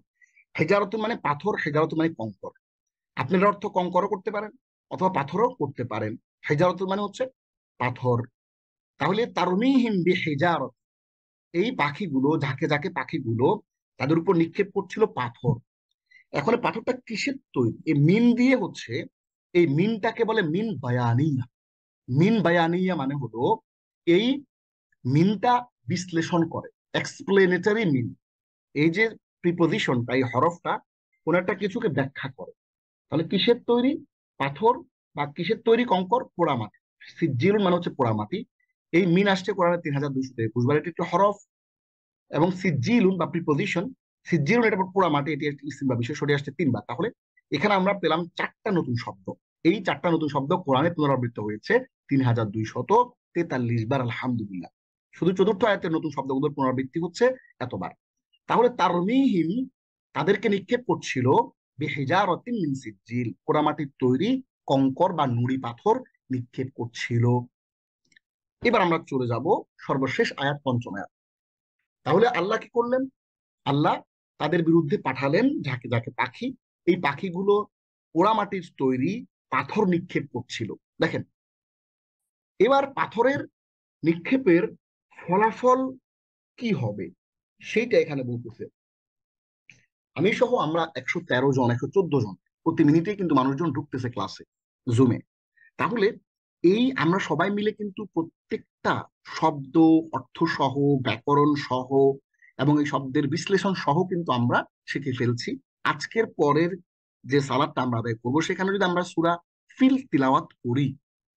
হেজারতুন মানে পাথর, হেজারতুন মানে কঙ্কর। আপনার অর্থ কঙ্করও করতে পারেন অথবা পাথরও করতে পারেন। হেজারতুন মানে হচ্ছে পাথর। তাহলে তারমিহিম বিহিজারাত, এই পাখিগুলো, ঝাঁকে ঝাঁকে পাখিগুলো তাদের উপর নিক্ষেপ করছিল পাথর। এখন এই পাথরটা কিসের তৈরি? এই মিন দিয়ে হচ্ছে, এই মিনটাকে বলে মিন বায়ানিয়া। মিন বায়ানিয়া মানে হলো এই মিনটা বিশ্লেষণ করে, এক্সপ্লেনেটরি মিন। এই যে প্রিপোজিশনটা, এই হরফটা কোন একটা কিছুকে ব্যাখ্যা করে। তাহলে কিসের তৈরি? পাথর। বা কিসের তৈরি? কঙ্কর, পোড়ামাটি। সিজ্জিলুন মানে হচ্ছে পোড়ামাটি। এই মিন আসছে কোরআনে 3223 বার। এটি একটি হরফ। এবং সিজ্জিলুন বা প্রিপোজিশন, সিজ্জিলুন এটা পোড়া মাটি, এটি একটি ইসিম বা বিশেষ সরে আসছে 3 বার। তাহলে এখানে আমরা পেলাম 4টা নতুন শব্দ। এই 4টা নতুন শব্দ কোরআনে পুনরাবৃত্ত হয়েছে 3243 বার। আলহামদুলিল্লাহ। শুধু চতুর্থ আয়াতের নতুন শব্দগুলোর পুনরাবৃত্তি হচ্ছে এতবার। তাহলে তারমিহিম তাদেরকে নিক্ষেপ করছিল বিহিজারাতিন মিন সিজ্জিল, পোড়ামাটির তৈরি কঙ্কর বা নুড়ি পাথর নিক্ষেপ করছিল। এবার আমরা চলে যাব সর্বশেষ আয়াত, পঞ্চম আয়াত। তাহলে আল্লাহ কি করলেন? আল্লাহ তাদের বিরুদ্ধে পাঠালেন যাকে যাকে পাখি। এই পাখিগুলো পোড়ামাটির তৈরি পাথর নিক্ষেপ করছিল। দেখেন, এবার পাথরের নিক্ষেপের ফলাফল কি হবে সেইটা এখানে বলতেছে। আমি সহ আমরা 113 জন, 114 জন প্রতি মিনিটেই কিন্তু মানুষজন ঢুকতেছে ক্লাসে, জুমে। তাহলে এই আমরা সবাই মিলে কিন্তু প্রত্যেকটা শব্দ অর্থ সহ, ব্যাকরণ সহ এবং এই শব্দের বিশ্লেষণ সহ কিন্তু আমরা শিখে ফেলছি। আজকের পরের যে সালাদটা আমরা আদায় করবো সেখানে যদি আমরা সূরা ফিল তিলাওয়াত করি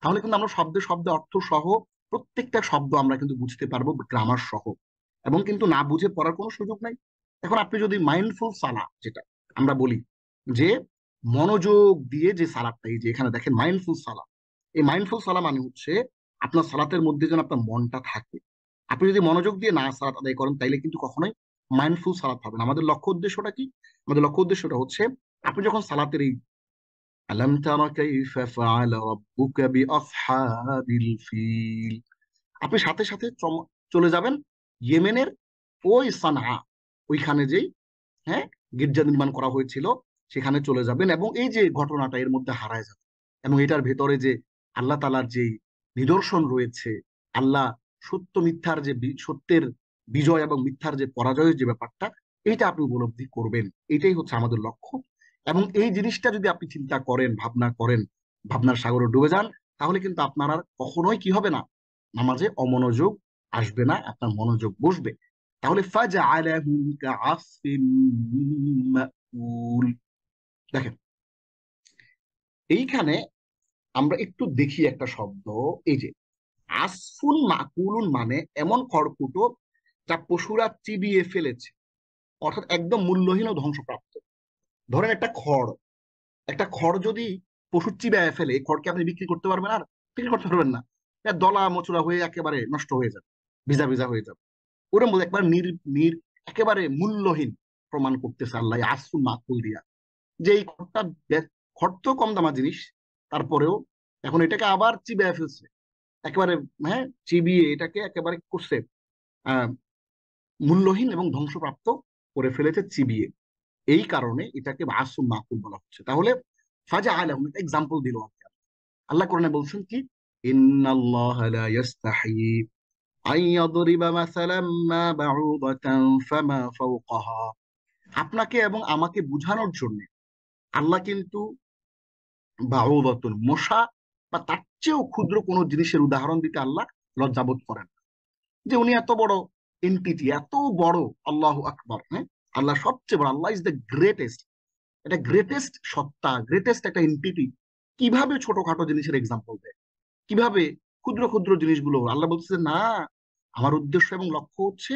তাহলে কিন্তু আমরা শব্দে শব্দে অর্থ সহ প্রত্যেকটা শব্দ আমরা কিন্তু বুঝতে পারবো, গ্রামার সহ, এবং কিন্তু না বুঝে পড়ার কোনো সুযোগ নাই। এখন আপনি যদি মাইন্ডফুল সালা, যেটা আমরা বলি যে মনোযোগ দিয়ে যে সালাদটা, এই যে এখানে দেখেন মাইন্ডফুল সালা, এই মাইন্ডফুল সালা মানে হচ্ছে আপনার সালাতের মধ্যে যেন আপনার মনটা থাকে। আপনি যদি মনোযোগ দিয়ে না সালাত আদায় করেন তাইলে কিন্তু কখনোই মাইন্ডফুল সালাত হবে না। আমাদের লক্ষ্য উদ্দেশ্যটা কি? আমাদের লক্ষ্য উদ্দেশ্যটা হচ্ছে আপনি যখন সালাতের এই আলাম তারা কাইফা ফাআলা রাব্বুকা বিআসহাবিল ফিল, আপনি সাথে সাথে চলে যাবেন ইয়েমেনের ওই সানআ, ওইখানে যেই হ্যাঁ গির্জা নির্মাণ করা হয়েছিল সেখানে চলে যাবেন এবং এই যে ঘটনাটা এর মধ্যে হারায় যাবে এবং এটার ভেতরে যে আল্লাহ তাআলার যে নিদর্শন রয়েছে, আল্লাহ সত্য মিথ্যার যে সত্যের বিজয় এবং মিথ্যার যে পরাজয়ের যে ব্যাপারটা, এইটা আপনি উপলব্ধি করবেন। এটাই হচ্ছে আমাদের লক্ষ্য। এবং এই জিনিসটা যদি আপনি চিন্তা করেন, ভাবনা করেন, ভাবনার সাগরে ডুবে যান, তাহলে কিন্তু আপনার আর কখনোই কি হবে না, নামাজে অমনোযোগ আসবে না, আপনার মনোযোগ বসবে। তাহলে ফাজআলাহু কাআসফিন মাকুল। দেখেন, এইখানে আমরা একটু দেখি একটা শব্দ, এই যে আসফুন মাকুলুন মানে এমন খড়কুটো যা পশুরা চিবিয়ে ফেলেছে, অর্থাৎ একদম মূল্যহীন ও ধ্বংসপ্রাপ্ত। ধরেন একটা খড় যদি পশু চিবায় ফেলে, এই খড়কে আপনি বিক্রি করতে পারবেন? আর বিক্রি করতে পারবেন না। দলা মোচড়া হয়ে একেবারে নষ্ট হয়ে যাবে, ভিজা ভিজা হয়ে যাবে। ওর মধ্যে একবার নির নির একেবারে মূল্যহীন প্রমাণ করতেছে আল্লাহ আসফুন মাকুল দিয়া, যে এই খড়টা, খড় তো কম দামা জিনিস, তারপরেও এখন এটাকে আবার চিবিয়ে ফেলছে একেবারে, হ্যাঁ চিবিয়ে এটাকে একেবারে করছে আহ মূল্যহীন এবং ধ্বংসপ্রাপ্ত করে ফেলেছে চিবিয়ে। এই কারণে এটাকে আসফুন মাকুল বলা হচ্ছে। তাহলে ফাজা আলম একটা এক্সাম্পল দিল আর কি। আল্লাহ কোরআনে বলছেন কি, ইন্নাল্লাহা লা ইস্তাহি আন ইয়াদরিবা মাসালাম মা বাউদাতান ফামা ফাওকাহা। আপনাকে এবং আমাকে বুঝানোর জন্য আল্লাহ কিন্তু বাউদাতুন মশা বা তার চেয়েও ক্ষুদ্র কোনো জিনিসের উদাহরণ দিতে আল্লাহ লজ্জাবোধ করেন, যে উনি এত বড় এন্টিটি, এত বড়, আল্লাহু আকবার। হ্যাঁ, আল্লাহ সবচেয়ে বড়, আল্লাহ ইজ দ্য গ্রেটেস্ট। এটা গ্রেটেস্ট সত্তা, গ্রেটেস্ট একটা এন্টিটি, কিভাবে ছোটখাটো জিনিসের এক্সাম্পল দেয়, কিভাবে ক্ষুদ্র ক্ষুদ্র জিনিসগুলো। আল্লাহ বলতেছে না, আমার উদ্দেশ্য এবং লক্ষ্য হচ্ছে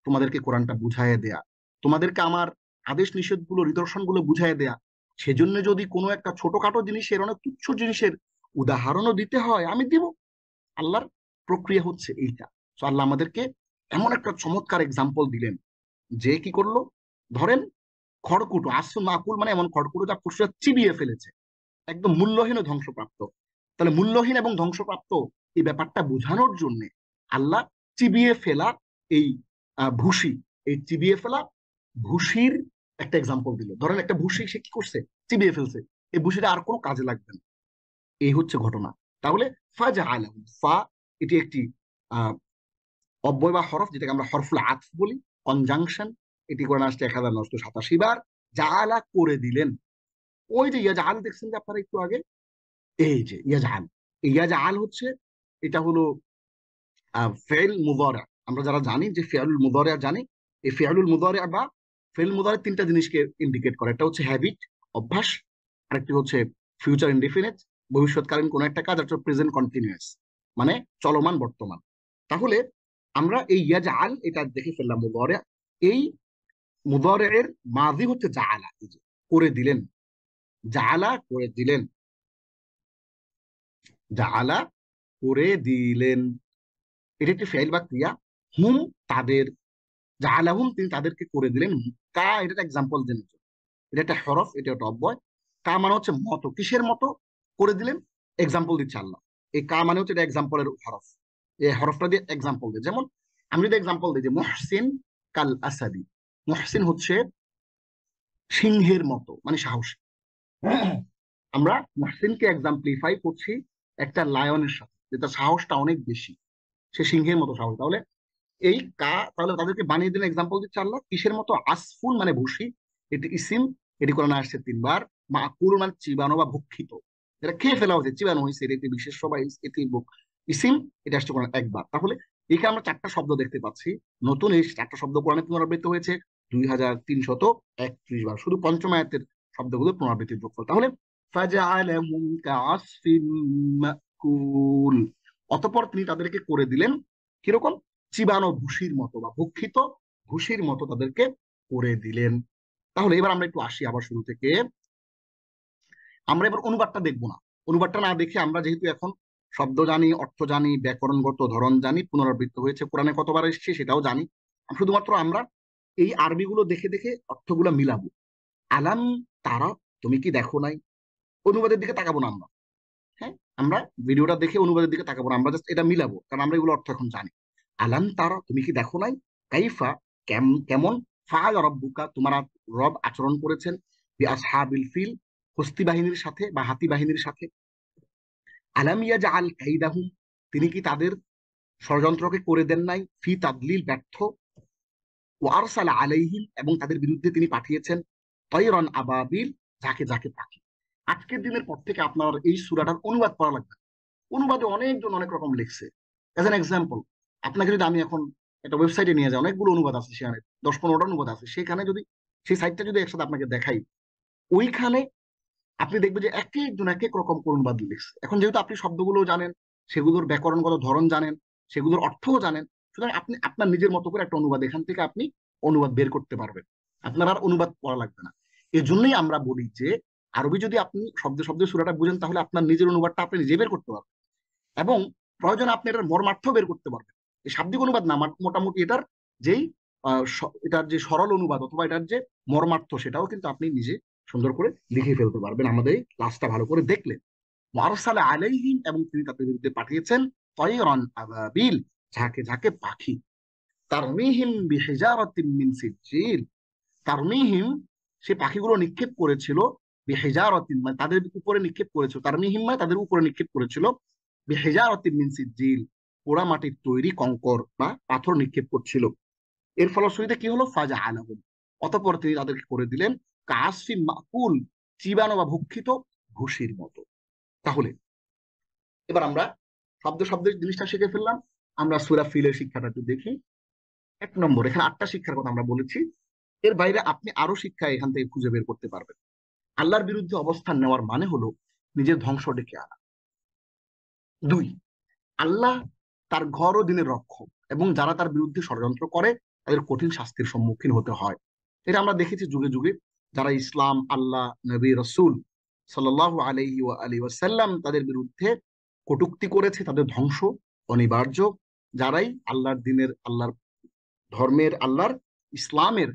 তোমাদেরকে কোরআনটা বুঝাইয়া দেয়া, তোমাদেরকে আমার আদেশ নিষেধ গুলো, নিদর্শন গুলো বুঝাইয়া দেয়া। সেজন্য যদি কোনো একটা ছোটখাটো জিনিসের, অনেক তুচ্ছ জিনিসের উদাহরণও দিতে হয়, আমি দিব। আল্লাহর প্রক্রিয়া হচ্ছে এইটা। তো আল্লাহ আমাদেরকে এমন একটা চমৎকার এক্সাম্পল দিলেন, যে কি করলো, ধরেন খড়কুটো, আসফুন মাকুল মানে এমন খড়কুটো যা পশুরা চিবিয়ে ফেলেছে, একদম মূল্যহীন ও ধ্বংসপ্রাপ্ত। তাহলে মূল্যহীন এবং ধ্বংসপ্রাপ্ত এই ব্যাপারটা বোঝানোর জন্য আল্লাহ চিবিয়ে ফেলা এই ভুসি, এই চিবিয়ে ফেলা ভুসির একটা এক্সাম্পল দিল। ধরেন একটা ভুসি সে কি করছে, চিবিয়ে ফেলছে, এই ভুসিটা আর কোনো কাজে লাগবে না। এই হচ্ছে ঘটনা। তাহলে ফাজা আলম, ফা এটি একটি আহ অব্যয় বা হরফ, যেটাকে আমরা হরফুল আতফ বলি, কনজাংশন। এটি করে আসছে 1987 বার। জাআলা করে দিলেন। ওই যে ইয়াজআল দেখছেন যে আপনারা একটু আগে, এই যে ইয়াজআল, এই ইয়াজআল হচ্ছে, এটা হলো ফেল মুদারা। আমরা যারা জানি যে ফেয়ালুল মুদারা জানি, এই ফেয়ালুল মুদারা বা ফেল মুদারা 3টা জিনিসকে ইন্ডিকেট করে। একটা হচ্ছে হ্যাবিট, অভ্যাস, আরেকটি হচ্ছে ফিউচার ইনডিফিনিট, ভবিষ্যৎকালীন কোন একটা কাজ, আর প্রেজেন্ট কন্টিনিউয়াস মানে চলমান বর্তমান। তাহলে আমরা এই ইয়াজআল এটা দেখে ফেললাম মুদারা। এই মুদারি'ের মাযি হচ্ছে জাআলা, এই যে করে দিলেন, জাআলা করে দিলেন, জাআলা করে দিলেন, এটা একটি ফেইল বা ক্রিয়া। হুম তাদের, জাআলাহুম তিনি তাদেরকে করে দিলেন। কা এটা একটা এক্সাম্পল দেন, এটা একটা হরফ, এটা একটা অব্যয়। কা মানে হচ্ছে মতো, কিসের মতো করে দিলেন, এক্সাম্পল দিচ্ছে আল্লাহ। এই কা মানে হচ্ছে এটা এক্সাম্পলের হরফ, এই হরফটা দিয়ে এক্সাম্পল দিই। যেমন আমি যদি এক্সাম্পল দিই যে মুহসিন কাল আসাদি, মুহসিন হচ্ছে সিংহের মতো, মানে সাহসী। আমরা মুহসিনকে এক্সাম্পলিফাই করছি একটা লায়নের সাথে, যেটা সাহসটা অনেক বেশি, সে সিংহের মতো সাহস। তাহলে এই কা, তাহলে তাদেরকে বানিয়ে দিলেন, এক্সাম্পল দিচ্ছে আল্লাহ কিসের মতো, আসফুন মানে ভুসি, এটি ইসিম, এটি কোরআনে আসছে 3 বার। মাকুল মানে চিবানো বা ভক্ষিত, এটা খেয়ে ফেলা হয়েছে, চিবানো হয়েছে, এটি বিশেষ্য বা এটি ইসিম, এটা আসছে কোরআন 1 বার। তাহলে এখানে আমরা 4টা শব্দ দেখতে পাচ্ছি, নতুন এই 4টা শব্দ কোরআনে পুনরাবৃত্ত হয়েছে 2331 বার, শুধু পঞ্চম আয়াতের শব্দগুলো পুনরাবৃত্তির যোগফল। তাহলে ফাজআলাহুম কাআসফিন মাকুল, অতঃপর তিনি তাদেরকে করে দিলেন কিরকম, চিবানো ভুসির মতো বা ভক্ষিত ভুসির মতো তাদেরকে করে দিলেন। তাহলে এবার আমরা একটু আসি আবার শুরু থেকে, আমরা এবার অনুবাদটা দেখবো না। অনুবাদটা না দেখে আমরা যেহেতু এখন শব্দ জানি, অর্থ জানি, ব্যাকরণগত ধরন জানি, পুনরাবৃত্ত হয়েছে কোরআনে কতবার এসেছে সেটাও জানি, শুধুমাত্র আমরা এই আরবিগুলো দেখে দেখে অর্থগুলো মিলাবো। আলাম তারা, তুমি কি দেখো নাই, অনুবাদের দিকে তাকাবো না আমরা। হ্যাঁ, আমরা ভিডিওটা দেখে অনুবাদের দিকে তাকাবো না, আমরা জাস্ট এটা মিলাবো, কারণ আমরা এগুলো অর্থ এখন জানি। আলাম তারা, তুমি কি দেখো নাই, কাইফা কেমন, ফাআল রব্বুকা তোমার রব আচরণ করেছেন, বিআসহাবিল ফিল হস্তি বাহিনীর সাথে বা হাতি বাহিনীর সাথে, আলাম ইয়াজআল কাইদাহুম তিনি কি তাদের ষড়যন্ত্রকে করে দেন নাই, ফি তাদলিল ব্যর্থ, ওয়া আরসালা আলাইহিম এবং তাদের বিরুদ্ধে তিনি পাঠিয়েছেন তয়রান আবাবিল যাকে যাকে পাখি। আজকের দিনের পর থেকে আপনার এই সূরাটার অনুবাদ পড়া লাগবে, অনুবাদে অনেকজন অনেক রকম লিখছে। এজ এন এক্সাম্পল, আপনাকে যদি আমি এখন একটা ওয়েবসাইটে নিয়ে যাই, অনেকগুলো অনুবাদ আছে সেখানে, 10-15টা অনুবাদ আছে সেখানে, যদি সেই সাইটটা যদি একসাথে আপনাকে দেখাই, ওইখানে আপনি দেখবেন যে এক একজন এক এক রকম অনুবাদ লিখছে। এখন যেহেতু আপনি শব্দগুলো জানেন, সেগুলোর ব্যাকরণগত ধরন জানেন, সেগুলোর অর্থও জানেন, সুতরাং আপনি আপনার নিজের মতো করে একটা অনুবাদ এখান থেকে আপনি অনুবাদ বের করতে পারবেন, আপনার আর অনুবাদ পড়া লাগবে না। এই জন্যই আমরা বলি যে আরবি যদি আপনি শব্দে শব্দে সূরাটা বুঝেন, তাহলে আপনার নিজের অনুবাদটা আপনি নিজে বের করতে পারবেন, এবং প্রয়োজনে আপনি এটার মর্মার্থ বের করতে পারবেন। এই শাব্দিক অনুবাদ না, মোটামুটি এটার যেই এটার যে সরল অনুবাদ অথবা এটার যে মর্মার্থ, সেটাও কিন্তু আপনি নিজে সুন্দর করে লিখে ফেলতে পারবেন আমাদের এই ক্লাসটা ভালো করে দেখলে। ওয়ারসালা আলাইহিম এবং তিনি তাদের বিরুদ্ধে পাঠিয়েছেন তয়রান আবাবিল ঝাঁকে ঝাঁকে পাখি, তারমিহিম বিহিজারাতিন মিন সিজ্জিল, তারমিহিম সে পাখিগুলো নিক্ষেপ করেছিল, বিহিজারাতিন মানে তাদের উপরে নিক্ষেপ করেছিল, তারমিহিম মানে তাদের উপরে নিক্ষেপ করেছিল, বিহিজারাতিন মিন সিজ্জিল পোড়া মাটির তৈরি কঙ্কর বা পাথর নিক্ষেপ করছিল। এর ফলশ্রুতিতে কি হলো, ফাজা আলাহুম অতঃপর তিনি তাদেরকে করে দিলেন কাসফিন মাকুল চিবানো বা ভক্ষিত ভুসির মতো। তাহলে এবার আমরা শব্দ শব্দের জিনিসটা শিখে ফেললাম, আমরা সূরা ফিলের শিক্ষাটা একটু দেখি। 1 নম্বর, এখানে 8টা শিক্ষার কথা আমরা বলেছি, এর বাইরে আপনি আরো শিক্ষা এখান থেকে খুঁজে বের করতে পারবেন। আল্লাহর বিরুদ্ধে অবস্থান নেওয়ার মানে হলো নিজের ধ্বংস ডেকে আনা। 2, আল্লাহ তার ঘর ও দিনের রক্ষক, এবং যারা তার বিরুদ্ধে ষড়যন্ত্র করে তাদের কঠিন শাস্তির সম্মুখীন হতে হয়। এটা আমরা দেখেছি যুগে যুগে, যারা ইসলাম, আল্লাহ, নবী, রসুল সাল্লাল্লাহু আলাইহি ওয়া আলিহি ওয়াসাল্লাম তাদের বিরুদ্ধে কটূক্তি করেছে, তাদের ধ্বংস অনিবার্য। যারাই আল্লাহর দিনের, আল্লাহর ধর্মের, আল্লাহর ইসলামের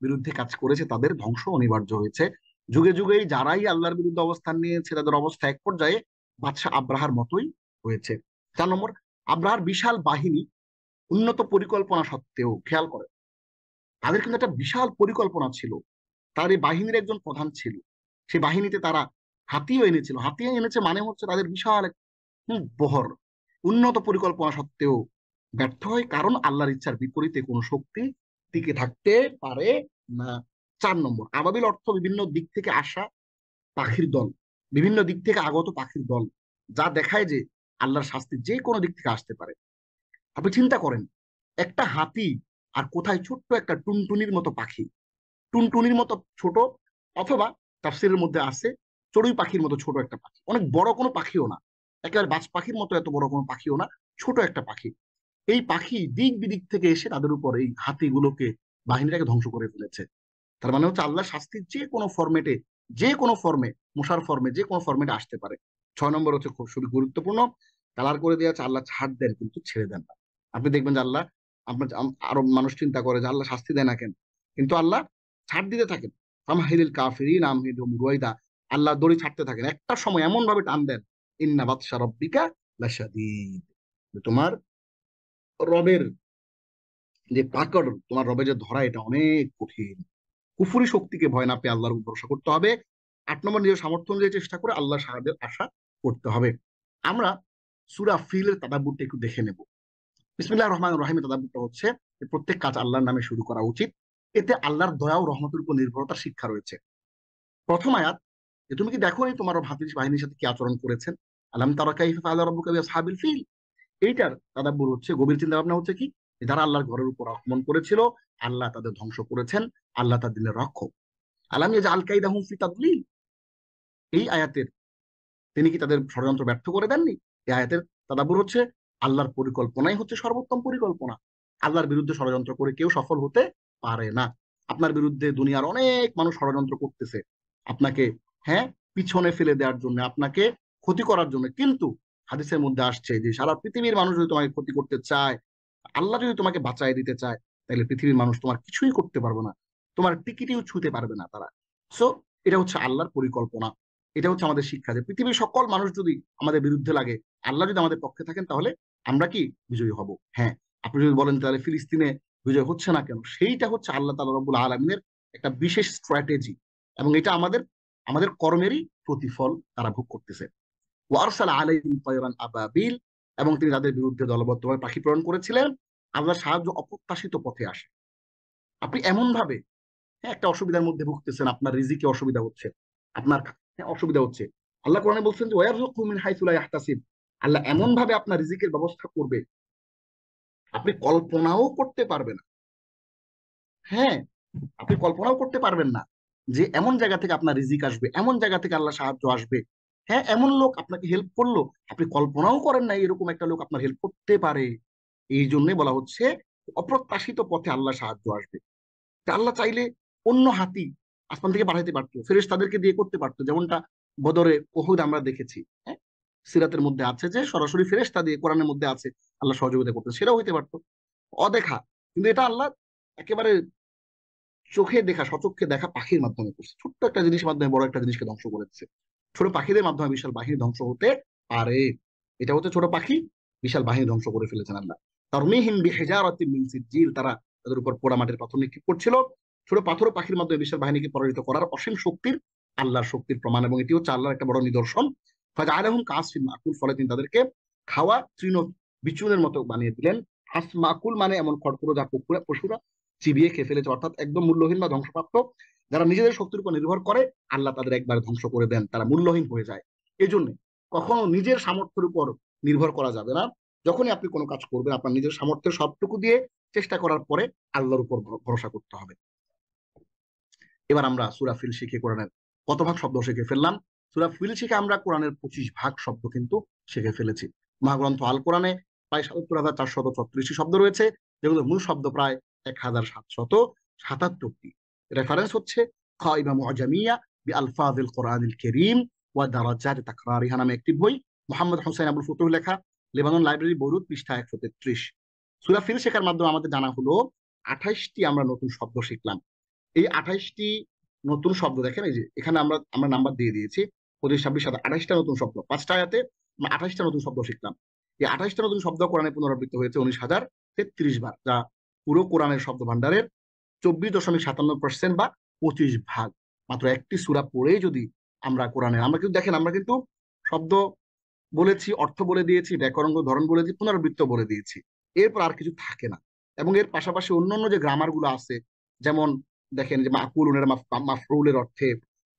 বিরুদ্ধে কাজ করেছে, তাদের ধ্বংস অনিবার্য হয়েছে। যুগে যুগেই যারাই আল্লাহর বিরুদ্ধে অবস্থান নিয়েছে, তাদের অবস্থা এক পর্যায়ে বাদশাহ আব্রাহার মতোই হয়েছে। 4 নম্বর, আব্রাহার বিশাল বাহিনী, উন্নত পরিকল্পনা সত্ত্বেও, খেয়াল করে তাদের কিন্তু একটা বিশাল পরিকল্পনা ছিল, তার এই বাহিনীর একজন প্রধান ছিল, সেই বাহিনীতে তারা হাতিও এনেছিল, হাতি এনেছে মানে হচ্ছে তাদের বিশাল বহর, উন্নত পরিকল্পনা সত্ত্বেও ব্যর্থ হয়, কারণ আল্লাহর ইচ্ছার বিপরীতে কোনো শক্তি টিকে থাকতে পারে না। 4 নম্বর, আবাবিল অর্থ বিভিন্ন দিক থেকে আসা পাখির দল, বিভিন্ন দিক থেকে আগত পাখির দল, যা দেখায় যে আল্লাহর শাস্তি যে কোনো দিক থেকে আসতে পারে। আপনি চিন্তা করেন, একটা হাতি আর কোথায় ছোট্ট একটা টুনটুনির মতো পাখি, টুনটুনির মতো ছোট, অথবা তাফসীরের মধ্যে আছে চড়ুই পাখির মতো ছোট একটা পাখি, অনেক বড় কোনো পাখিও না, একেবারে বাজ পাখির মতো এত বড় কোনো পাখিও না, ছোট একটা পাখি। এই পাখি দিক বিদিক থেকে এসে তাদের উপর এই হাতিগুলোকে বাহিনীটাকে ধ্বংস করে ফেলেছে। তার মানে হচ্ছে আল্লাহ শাস্তি যে কোনো ফরম্যাটে, যে কোনো ফর্মে, মশার ফর্মে, যে কোনো ফরম্যাটে আসতে পারে। 6 নম্বর হচ্ছে খুবই গুরুত্বপূর্ণ, কালার করে দেওয়া আছে, আল্লাহ ছাড় দেন কিন্তু ছেড়ে দেন না। আপনি দেখবেন যে আল্লাহ, আপনার আরো মানুষ চিন্তা করে যে আল্লাহ শাস্তি দেয় না কেন, কিন্তু আল্লাহ ছাড় দিতে থাকেন। ফামহিলিল কাফিরিন আমহিলহুম রুয়াইদা, আল্লাহ দড়ি ছাড়তে থাকেন, একটা সময় এমন ভাবে টান দেন, ইন্না বাতশা রাব্বিকা লাশাদীদ, তোমার রবের যে পাকড়, তোমার রবের যে ধরা, এটা অনেক কঠিন। কুফুরি শক্তিকে ভয় না পেয়ে আল্লাহর উপর ভরসা করতে হবে। 8 নম্বর, নিজের সামর্থ্য অনুযায়ী চেষ্টা করে আল্লাহর সাহায্যের আশা করতে হবে। আমরা সূরা ফিলের তাদাব্বুরটা একটু দেখে নেব। বিসমিল্লাহির রহমানির রহিমের তাদাব্বুরটা হচ্ছে যে প্রত্যেক কাজ আল্লাহর নামে শুরু করা উচিত। এতে আল্লাহর দয়া ও রহমতের উপর নির্ভরতার শিক্ষা রয়েছে। প্রথম আয়াত, যে তুমি কি দেখোনি তোমার ভাতিজি বাহিনীর সাথে কি আচরণ করেছেন, আলাম তারা কাইফা ফাআলা রাব্বুকা বিআসহাবিল ফিল। এইটার তাদাব্বুর হচ্ছে, গভীর চিন্তা ভাবনা হচ্ছে কি, যারা আল্লাহর ঘরের উপর আক্রমণ করেছিল, আল্লাহ তাদের ধ্বংস করেছেন, আল্লাহ তাদের দিনের রক্ষক। আলাম ইয়াজআল কাইদাহুম ফি তাদলিল, এই আয়াতের, তিনি কি তাদের ষড়যন্ত্র ব্যর্থ করে দেননি? এই আয়াতের তাদাব্বুর হচ্ছে, আল্লাহর পরিকল্পনাই হচ্ছে সর্বোত্তম পরিকল্পনা। আল্লাহর বিরুদ্ধে ষড়যন্ত্র করে কেউ সফল হতে পারে না। আপনার বিরুদ্ধে দুনিয়ার অনেক মানুষ ষড়যন্ত্র করতেছে আপনাকে, হ্যাঁ, পিছনে ফেলে দেওয়ার জন্য, আপনাকে ক্ষতি করার জন্য, কিন্তু হাদিসের মধ্যে আসছে যে সারা পৃথিবীর মানুষ যদি তোমাকে ক্ষতি করতে চায়, আল্লাহ যদি তোমাকে বাঁচায় দিতে চায়, তাহলে পৃথিবীর মানুষ তোমার কিছুই করতে পারবে না, তোমার টিকিটিও ছুঁতে পারবে না তারা। সো এটা হচ্ছে আল্লাহর পরিকল্পনা। এটা হচ্ছে আমাদের শিক্ষা, যে পৃথিবীর সকল মানুষ যদি আমাদের বিরুদ্ধে লাগে, আল্লাহ যদি আমাদের পক্ষে থাকেন, তাহলে আমরা কি বিজয়ী হব? হ্যাঁ। আপনি যদি বলেন তাহলে ফিলিস্তিনে বিজয় হচ্ছে না কেন, সেইটা হচ্ছে আল্লাহ তাআলা রব্বুল আলামিনের একটা বিশেষ স্ট্র্যাটেজি, এবং এটা আমাদের আমাদের কর্মেরই প্রতিফল তারা ভোগ করতেছে। ওয়ারসালা আলাইহিম তায়রান আবাবিল, এবং তিনি তাদের বিরুদ্ধে দলবদ্ধভাবে পাখি প্রেরণ করেছিলেন। আল্লাহর সাহায্য অপ্রত্যাশিত পথে আসে। আপনি এমন ভাবে, হ্যাঁ, একটা অসুবিধার মধ্যে ভুগতেছেন, আপনার রিজিকে অসুবিধা হচ্ছে, আপনার, হ্যাঁ, অসুবিধা হচ্ছে, আল্লাহ কোরআনে বলছেন যে ওয়ারযুকহু মিন হাইসু লা ইয়াহতাসিব, আল্লাহ এমন ভাবে আপনার রিজিকের ব্যবস্থা করবে, আপনি কল্পনাও করতে পারবেন না। হ্যাঁ, আপনি কল্পনাও করতে পারবেন না যে এমন জায়গা থেকে আপনার রিজিক আসবে, এমন জায়গা থেকে আল্লাহ সাহায্য আসবে। হ্যাঁ, এমন লোক আপনাকে হেল্প করলো, আপনি কল্পনাও করেন না এরকম একটা লোক আপনার হেল্প করতে পারে। এই জন্যই বলা হচ্ছে অপ্রত্যাশিত পথে আল্লাহ সাহায্য আসবে। তা আল্লাহ চাইলে অন্য হাতি আসমান থেকে পাঠাইতে পারতো, ফেরেশতাদেরকে দিয়ে করতে পারতো, যেমনটা বদরে, উহুদ আমরা দেখেছি। হ্যাঁ, সিরাতের মধ্যে আছে যে সরাসরি ফেরেশতা দিয়ে, কোরআনের মধ্যে আছে আল্লাহ সহযোগিতা করতে, সেটাও হইতে পারতো অদেখা। কিন্তু এটা আল্লাহ একেবারে চোখে দেখা, স্বচক্ষে দেখা পাখির মাধ্যমে করছে, ছোট্ট একটা জিনিসের মাধ্যমে বড় একটা জিনিসকে ধ্বংস করেছে। ছোট পাখিদের মাধ্যমে বিশাল বাহিনী ধ্বংস হতে পারে। এটা হচ্ছে ছোট পাখি, বিশাল বাহিনী ধ্বংস করে ফেলেছেন আল্লাহ। তারমিহিম বিহিজারাতিন মিন সিজ্জিল, তারা তাদের উপর পোড়া মাটির পাথর নিক্ষেপ করছিল। ছোট পাথর ও পাখির মাধ্যমে বিশাল বাহিনীকে পরাজিত করার অসীম শক্তির, আল্লাহর শক্তির প্রমাণ, এবং এটি হচ্ছে আল্লাহর একটা বড় নিদর্শন। ফাজআলাহুম কাসফিন মাকুল, ফলে তিনি তাদেরকে খাওয়া তৃণ বিচুনের মতো বানিয়ে দিলেন। হাস মাকুল মানে এমন খড়কুড়ো যা পশুরা চিবিয়ে খেয়ে ফেলেছে, অর্থাৎ একদম মূল্যহীন বা ধ্বংসপ্রাপ্ত। যারা নিজেদের শক্তির উপর নির্ভর করে, আল্লাহ তাদের একবার ধ্বংস করে দেন, তারা মূল্যহীন হয়ে যায়। এই জন্য কখনো নিজের সামর্থ্যের উপর নির্ভর করা যাবে না। যখনই আপনি কোনো কাজ করবেন, আপনার নিজের সামর্থ্যের সবটুকু দিয়ে চেষ্টা করার পরে আল্লাহর উপর ভরসা করতে হবে। এবার আমরা সূরা ফিল শিখে কোরআনের কত ভাগ শব্দ শিখে ফেললাম? সূরা ফিল শিখে আমরা কোরআনের 25 ভাগ শব্দ কিন্তু শিখে ফেলেছি। মহাগ্রন্থ আল কোরআনে প্রায় ৭৭,৪৩৬ শব্দ রয়েছে, যেগুলো মূল শব্দ প্রায় ১,৭৭৭টি। রেফারেন্স হচ্ছে কায়বা মুআজামিয়া বি আলফাজিল কোরআনিল কারীম ওয়া দারাজাত তাকরারিহা নামে একটি বই, মোহাম্মদ হোসেন আবুল ফুতুহ লেখা, লেবানন লাইব্রেরি, বৈরুত, পৃষ্ঠা ১৩৩। সূরা ফিল শেখার মাধ্যমে আমাদের জানা হলো ২৮টি আমরা নতুন শব্দ শিখলাম। এই ২৮টি নতুন শব্দ দেখেন, এই যে এখানে আমরা আমরা নাম্বার দিয়ে দিয়েছি ২৫, ২৬, ২৭, ২৮টা নতুন শব্দ, ৫টা আয়াতে আমরা ২৮টা নতুন শব্দ শিখলাম। এই ২৮টা নতুন শব্দ কোরআনে পুনরাবৃত্ত হয়েছে ১৯,০৩৩ বার, যা পুরো কোরআনের শব্দ ভান্ডারের ২৪.৫৭% বা ২৫ ভাগ। মাত্র একটি সূরা পড়েই যদি আমরা কোরআনের, আমরা কিন্তু দেখেন, আমরা কিন্তু শব্দ বলেছি, অর্থ বলে দিয়েছি, ব্যাকরণ ধরন বলেছি, পুনরাবৃত্ত বলে দিয়েছি, এরপর আর কিছু থাকে না। এবং এর পাশাপাশি অন্যান্য যে গ্রামার গুলো আছে, যেমন দেখেন যে মাকুলুনের মাফরুলের অর্থে,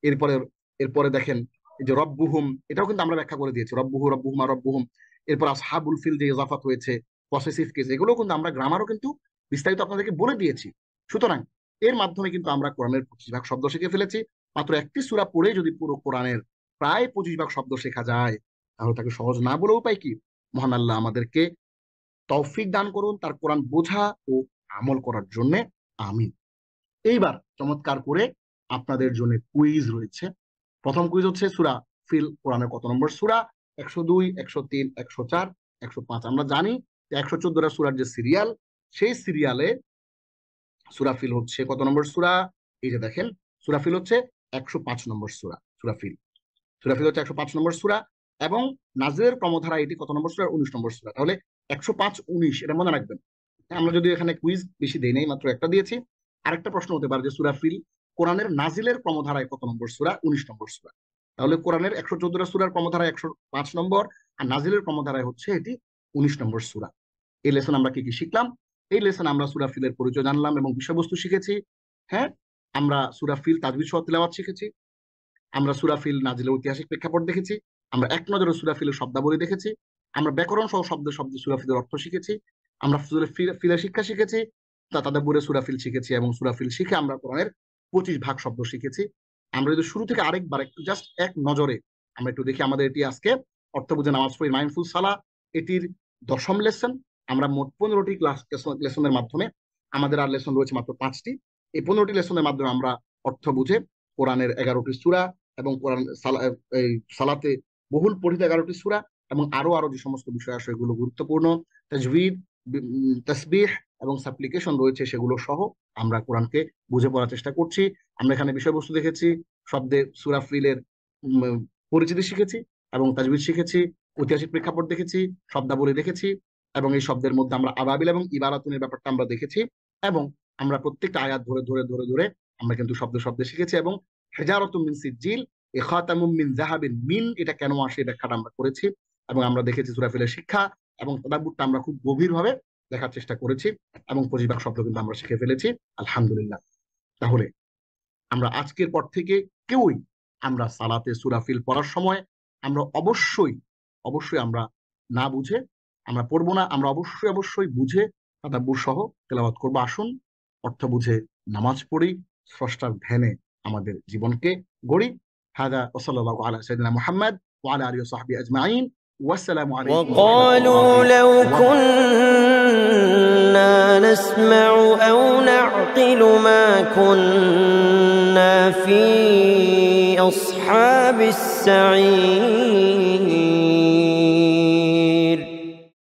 এরপরে এরপরে দেখেন এই যে রব্বুহুম, এটাও কিন্তু আমরা ব্যাখ্যা করে দিয়েছি, রব্বুহু রব্বুহুমা রব্বুহুম। এরপর আসহাবুল ফিল যে ইজাফাত হয়েছে, পসেসিভ কেস, এগুলো কিন্তু আমরা গ্রামারও কিন্তু বিস্তারিত আপনাদেরকে বলে দিয়েছি। সুতরাং এর মাধ্যমে কিন্তু আমরা কোরআনের 25 ভাগ শব্দ শিখে ফেলেছি। মাত্র একটি সূরা পড়ে যদি পুরো কোরআনের প্রায় 25 ভাগ শব্দ শেখা যায়, তাহলে তাকে সহজ না বলে উপায় কি? মহান আল্লাহ আমাদেরকে তৌফিক দান করুন তার কোরআন বোঝা ও আমল করার জন্য। আমিন। এইবার চমৎকার করে আপনাদের জন্য কুইজ রয়েছে। প্রথম কুইজ হচ্ছে সূরা ফিল কোরআনের কত নম্বর সূরা? 102, 103, 104, 105। আমরা জানি যে 114টা সূরার যে সিরিয়াল, সেই সিরিয়ালে সূরা ফিল হচ্ছে কত নম্বর সূরা? এই যে দেখেন, সূরা ফিল হচ্ছে 105 নম্বর সূরা। সূরা ফিল হচ্ছে 105 নম্বর সূরা, এবং নাজিলের ক্রমধারা এটি কত নম্বর সূরা? 19 নম্বর সূরা। তাহলে 105, 19 এটা মনে রাখবেন। আমরা যদি এখানে কুইজ বেশি দেই নাই, মাত্র একটা দিয়েছি। আরেকটা প্রশ্ন হতে পারে যে সূরা ফিল কোরআনের নাজিলের ক্রমধারায় কত নম্বর সূরা? 19 নম্বর সূরা। তাহলে কোরআনের 114টা সূরার ক্রমধারায় 105 নম্বর, আর নাজিলের ক্রমধারায় হচ্ছে এটি 19 নম্বর সূরা। এই লেসন আমরা কি কি শিখলাম? এই লেসন আমরা সূরা ফিলের পরিচয় জানলাম এবং বিষয়বস্তু শিখেছি। হ্যাঁ, আমরা সূরা ফিল তাজবিদ সহ তিলাওয়াত শিখেছি, আমরা সূরা ফিল নাজিলের ঐতিহাসিক প্রেক্ষাপট দেখেছি, আমরা এক নজরে সূরা ফিলের শব্দাবলী দেখেছি, আমরা ব্যাকরণ সহ শব্দে শব্দে সূরা ফিলের অর্থ শিখেছি, আমরা ফিলের শিক্ষা শিখেছি, তাদাব্বুরে সূরা ফিল শিখেছি, এবং সূরা ফিল শিখে আমরা কোরআনের 25 ভাগ শব্দ শিখেছি। আমরা যদি শুরু থেকে আরেকবার একটু জাস্ট এক নজরে আমরা একটু দেখি, আমাদের এটি আজকে অর্থ বুঝে নামাজ পড়ি মাইন্ডফুল সালা, এটির 10ম লেসন। আমরা মোট 15টি লেসনের মাধ্যমে, আমাদের আর লেসন রয়েছে মাত্র 5টি, এই 15টি লেসনের মাধ্যমে আমরা অর্থ বুঝে কোরআনের 11টি সূরা এবং কোরআন এই সালাতে বহুল পঠিত 11টি সূরা এবং আরো যে সমস্ত বিষয় আছে এগুলো গুরুত্বপূর্ণ তাজবিদ, তাসবিহ এবং সাপ্লিকেশন রয়েছে, সেগুলো সহ আমরা কোরআনকে বুঝে পড়ার চেষ্টা করছি। আমরা এখানে বিষয়বস্তু দেখেছি, শব্দে সূরা ফিলের পরিচিতি শিখেছি এবং তাজবিদ শিখেছি, ঐতিহাসিক প্রেক্ষাপট দেখেছি, শব্দাবলী দেখেছি, এবং এই শব্দের মধ্যে আমরা আবাবিল এবং ইবারাতুনের ব্যাপারটা আমরা দেখেছি, এবং আমরা প্রত্যেকটা আয়াত ধরে ধরে ধরে ধরে আমরা কিন্তু শব্দে শিখেছি। এবং হিজারাতুম মিন সিজ্জিল, ইখাতামুম মিন যাহাবিন, মিন এটা কেন আসে ব্যাখ্যাটা আমরা করেছি, এবং আমরা দেখেছি সূরা ফিলের শিক্ষা এবং তাদাব্বুরটা আমরা খুব গভীরভাবে দেখার চেষ্টা করেছি, এবং 25 ভাগ শব্দ কিন্তু আমরা শিখে ফেলেছি আলহামদুলিল্লাহ। তাহলে আমরা আজকের পর থেকে কেউই আমরা সালাতে সূরা ফিল পড়ার সময় আমরা অবশ্যই আমরা না বুঝে আমরা পড়বো না, আমরা অবশ্যই বুঝে তাদাব্বুর সহ তেলাওয়াত করবো। আসুন অর্থ বুঝে নামাজ পড়ি, স্রষ্টার ধ্যানে আমাদের জীবনকে গড়ি। হাদা ওয়া সাল্লাল্লাহু আলা সাইয়্যিদিনা মুহাম্মদ ওয়া আলা আলিহি ওয়া সাহবিহি আজমাইন। ওয়াসসালামু আলাইকুম ওয়া وقالوا لو كنا نسمع أو نعقل ما كنا في أصحاب السعير